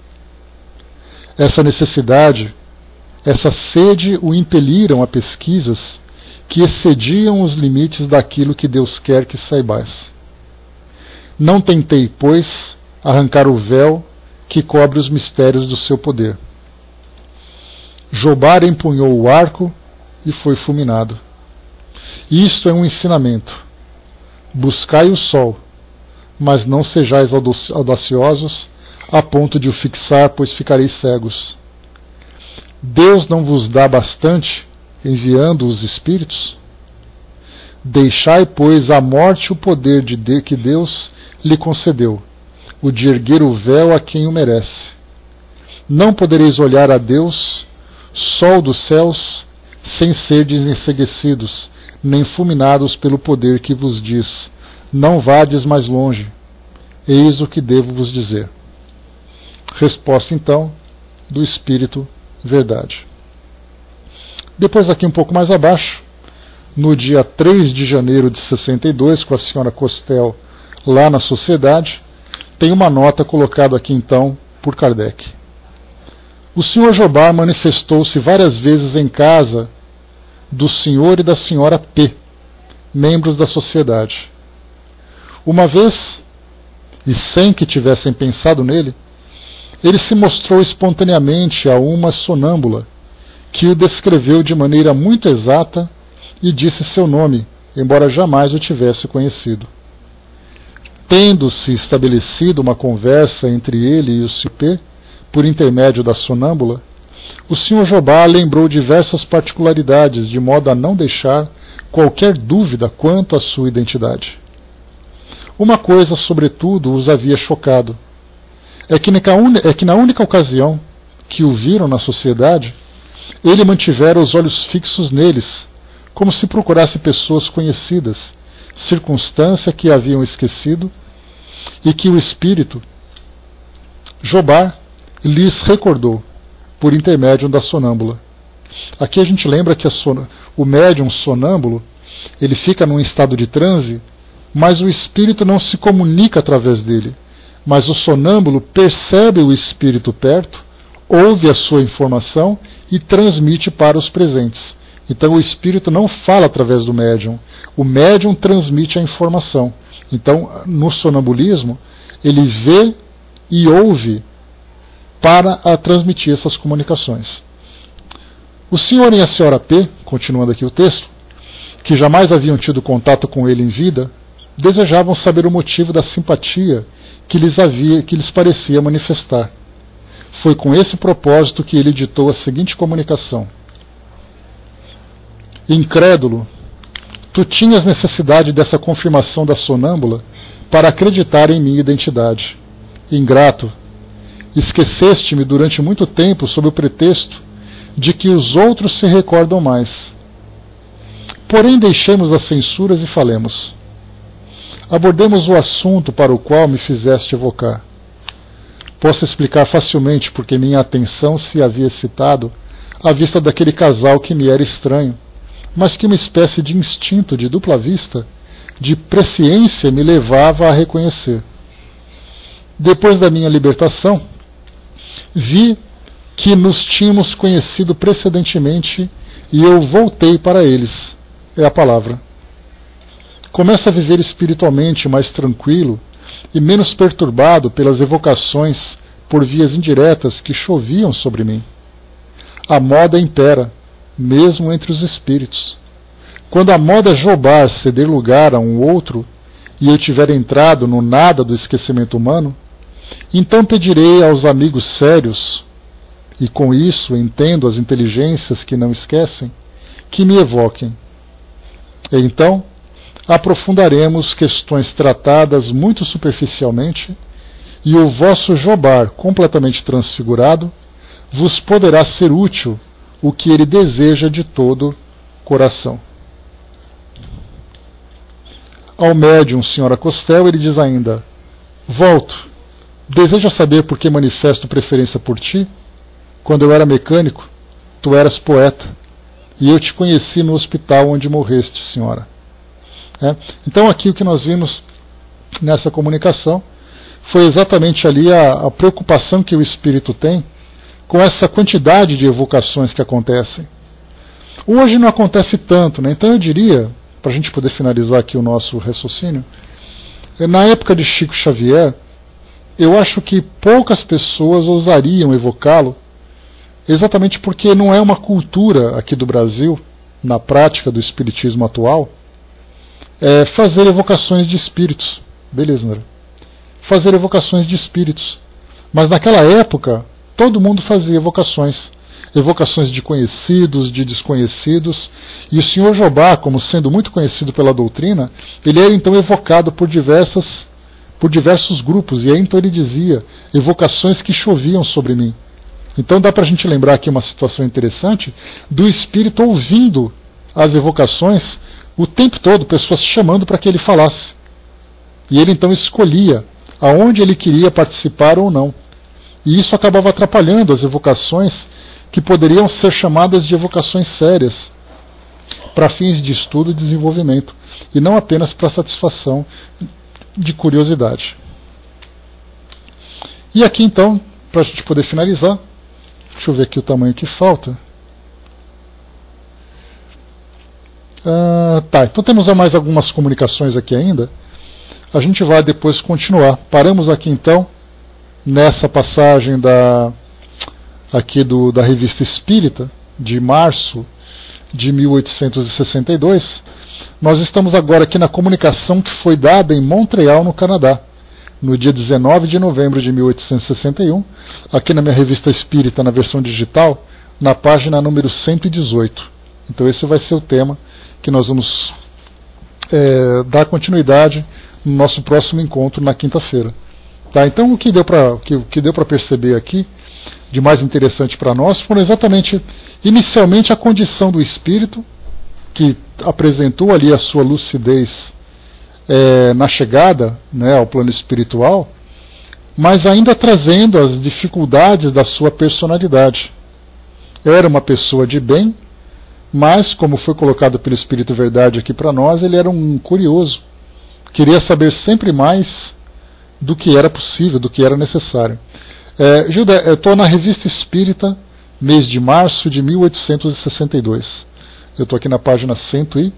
Essa necessidade, essa sede o impeliram a pesquisas que excediam os limites daquilo que Deus quer que saibais. Não tentei, pois, arrancar o véu que cobre os mistérios do seu poder. Jobbar empunhou o arco e foi fulminado. Isto é um ensinamento. Buscai o sol, mas não sejais audaciosos a ponto de o fixar, pois ficareis cegos. Deus não vos dá bastante, enviando os espíritos? Deixai, pois, à morte o poder que Deus lhe concedeu, o de erguer o véu a quem o merece. Não podereis olhar a Deus, sol dos céus, sem serdes enceguecidos, nem fulminados pelo poder que vos diz: não vades mais longe, eis o que devo vos dizer. Resposta, então, do Espírito Verdade. Depois, aqui um pouco mais abaixo, no dia 3 de janeiro de 62, com a senhora Costel lá na Sociedade, tem uma nota colocada aqui então por Kardec. O Sr. Jobbar manifestou-se várias vezes em casa do Sr. e da Sra. P., membros da Sociedade. Uma vez, e sem que tivessem pensado nele, ele se mostrou espontaneamente a uma sonâmbula, que o descreveu de maneira muito exata e disse seu nome, embora jamais o tivesse conhecido. Tendo-se estabelecido uma conversa entre ele e o Sr. por intermédio da sonâmbula, o Sr. Jobbar lembrou diversas particularidades, de modo a não deixar qualquer dúvida quanto à sua identidade. Uma coisa, sobretudo, os havia chocado. É que na única ocasião que o viram na Sociedade, ele mantivera os olhos fixos neles, como se procurasse pessoas conhecidas, circunstância que haviam esquecido, e que o Espírito Jobbar lhes recordou, por intermédio da sonâmbula. Aqui a gente lembra que o médium sonâmbulo, ele fica num estado de transe, mas o espírito não se comunica através dele. Mas o sonâmbulo percebe o espírito perto, ouve a sua informação e transmite para os presentes. Então o espírito não fala através do médium, o médium transmite a informação. Então, no sonambulismo, ele vê e ouve para transmitir essas comunicações. O senhor e a senhora P, continuando aqui o texto, que jamais haviam tido contato com ele em vida, desejavam saber o motivo da simpatia que lhes parecia manifestar. Foi com esse propósito que ele ditou a seguinte comunicação: incrédulo, tu tinhas necessidade dessa confirmação da sonâmbula para acreditar em minha identidade. Ingrato, esqueceste-me durante muito tempo sob o pretexto de que os outros se recordam mais. Porém, deixemos as censuras e falemos. Abordemos o assunto para o qual me fizeste evocar. Posso explicar facilmente porque minha atenção se havia excitado à vista daquele casal que me era estranho, mas que uma espécie de instinto de dupla vista, de presciência, me levava a reconhecer. Depois da minha libertação, vi que nos tínhamos conhecido precedentemente e eu voltei para eles. É a palavra. Começo a viver espiritualmente mais tranquilo e menos perturbado pelas evocações por vias indiretas que choviam sobre mim. A moda impera, mesmo entre os espíritos. Quando a moda jobar ceder lugar a um outro e eu tiver entrado no nada do esquecimento humano, então pedirei aos amigos sérios, e com isso entendo as inteligências que não esquecem, que me evoquem. Então, aprofundaremos questões tratadas muito superficialmente, e o vosso jobar completamente transfigurado vos poderá ser útil o que ele deseja de todo coração. Ao médium, Sra. Costel, ele diz ainda: volto, deseja saber por que manifesto preferência por ti? Quando eu era mecânico, tu eras poeta, e eu te conheci no hospital onde morreste, senhora. Então aqui o que nós vimos nessa comunicação foi exatamente ali a preocupação que o espírito tem com essa quantidade de evocações que acontecem. Hoje não acontece tanto, né? Então eu diria, para a gente poder finalizar aqui o nosso raciocínio, na época de Chico Xavier, eu acho que poucas pessoas ousariam evocá-lo, exatamente porque não é uma cultura aqui do Brasil, na prática do espiritismo atual, fazer evocações de espíritos. Beleza, André? Fazer evocações de espíritos. Mas naquela época, todo mundo fazia evocações. Evocações de conhecidos, de desconhecidos. E o Sr. Jobá, como sendo muito conhecido pela doutrina, ele era então evocado por diversos grupos. E aí então ele dizia evocações que choviam sobre mim. Então dá para a gente lembrar aqui uma situação interessante do espírito ouvindo as evocações o tempo todo, pessoas chamando para que ele falasse. E ele então escolhia aonde ele queria participar ou não. E isso acabava atrapalhando as evocações que poderiam ser chamadas de evocações sérias, para fins de estudo e desenvolvimento, e não apenas para satisfação de curiosidade. E aqui então, para a gente poder finalizar, deixa eu ver aqui o tamanho que falta. Então temos mais algumas comunicações aqui ainda. A gente vai depois continuar. Paramos aqui então, nessa passagem da Revista Espírita, de março de 1862. Nós estamos agora aqui na comunicação que foi dada em Montreal, no Canadá, no dia 19 de novembro de 1861, aqui na minha Revista Espírita, na versão digital, na página número 118. Então esse vai ser o tema que nós vamos dar continuidade no nosso próximo encontro na quinta-feira. Tá? Então o que deu para perceber aqui, de mais interessante para nós, foram exatamente, inicialmente, a condição do espírito, que apresentou ali a sua lucidez na chegada, né, ao plano espiritual, mas ainda trazendo as dificuldades da sua personalidade. era uma pessoa de bem, mas, como foi colocado pelo Espírito Verdade aqui para nós, ele era um curioso. Queria saber sempre mais do que era possível, do que era necessário. Gilda, eu estou na Revista Espírita, mês de março de 1862. Eu estou aqui na página 100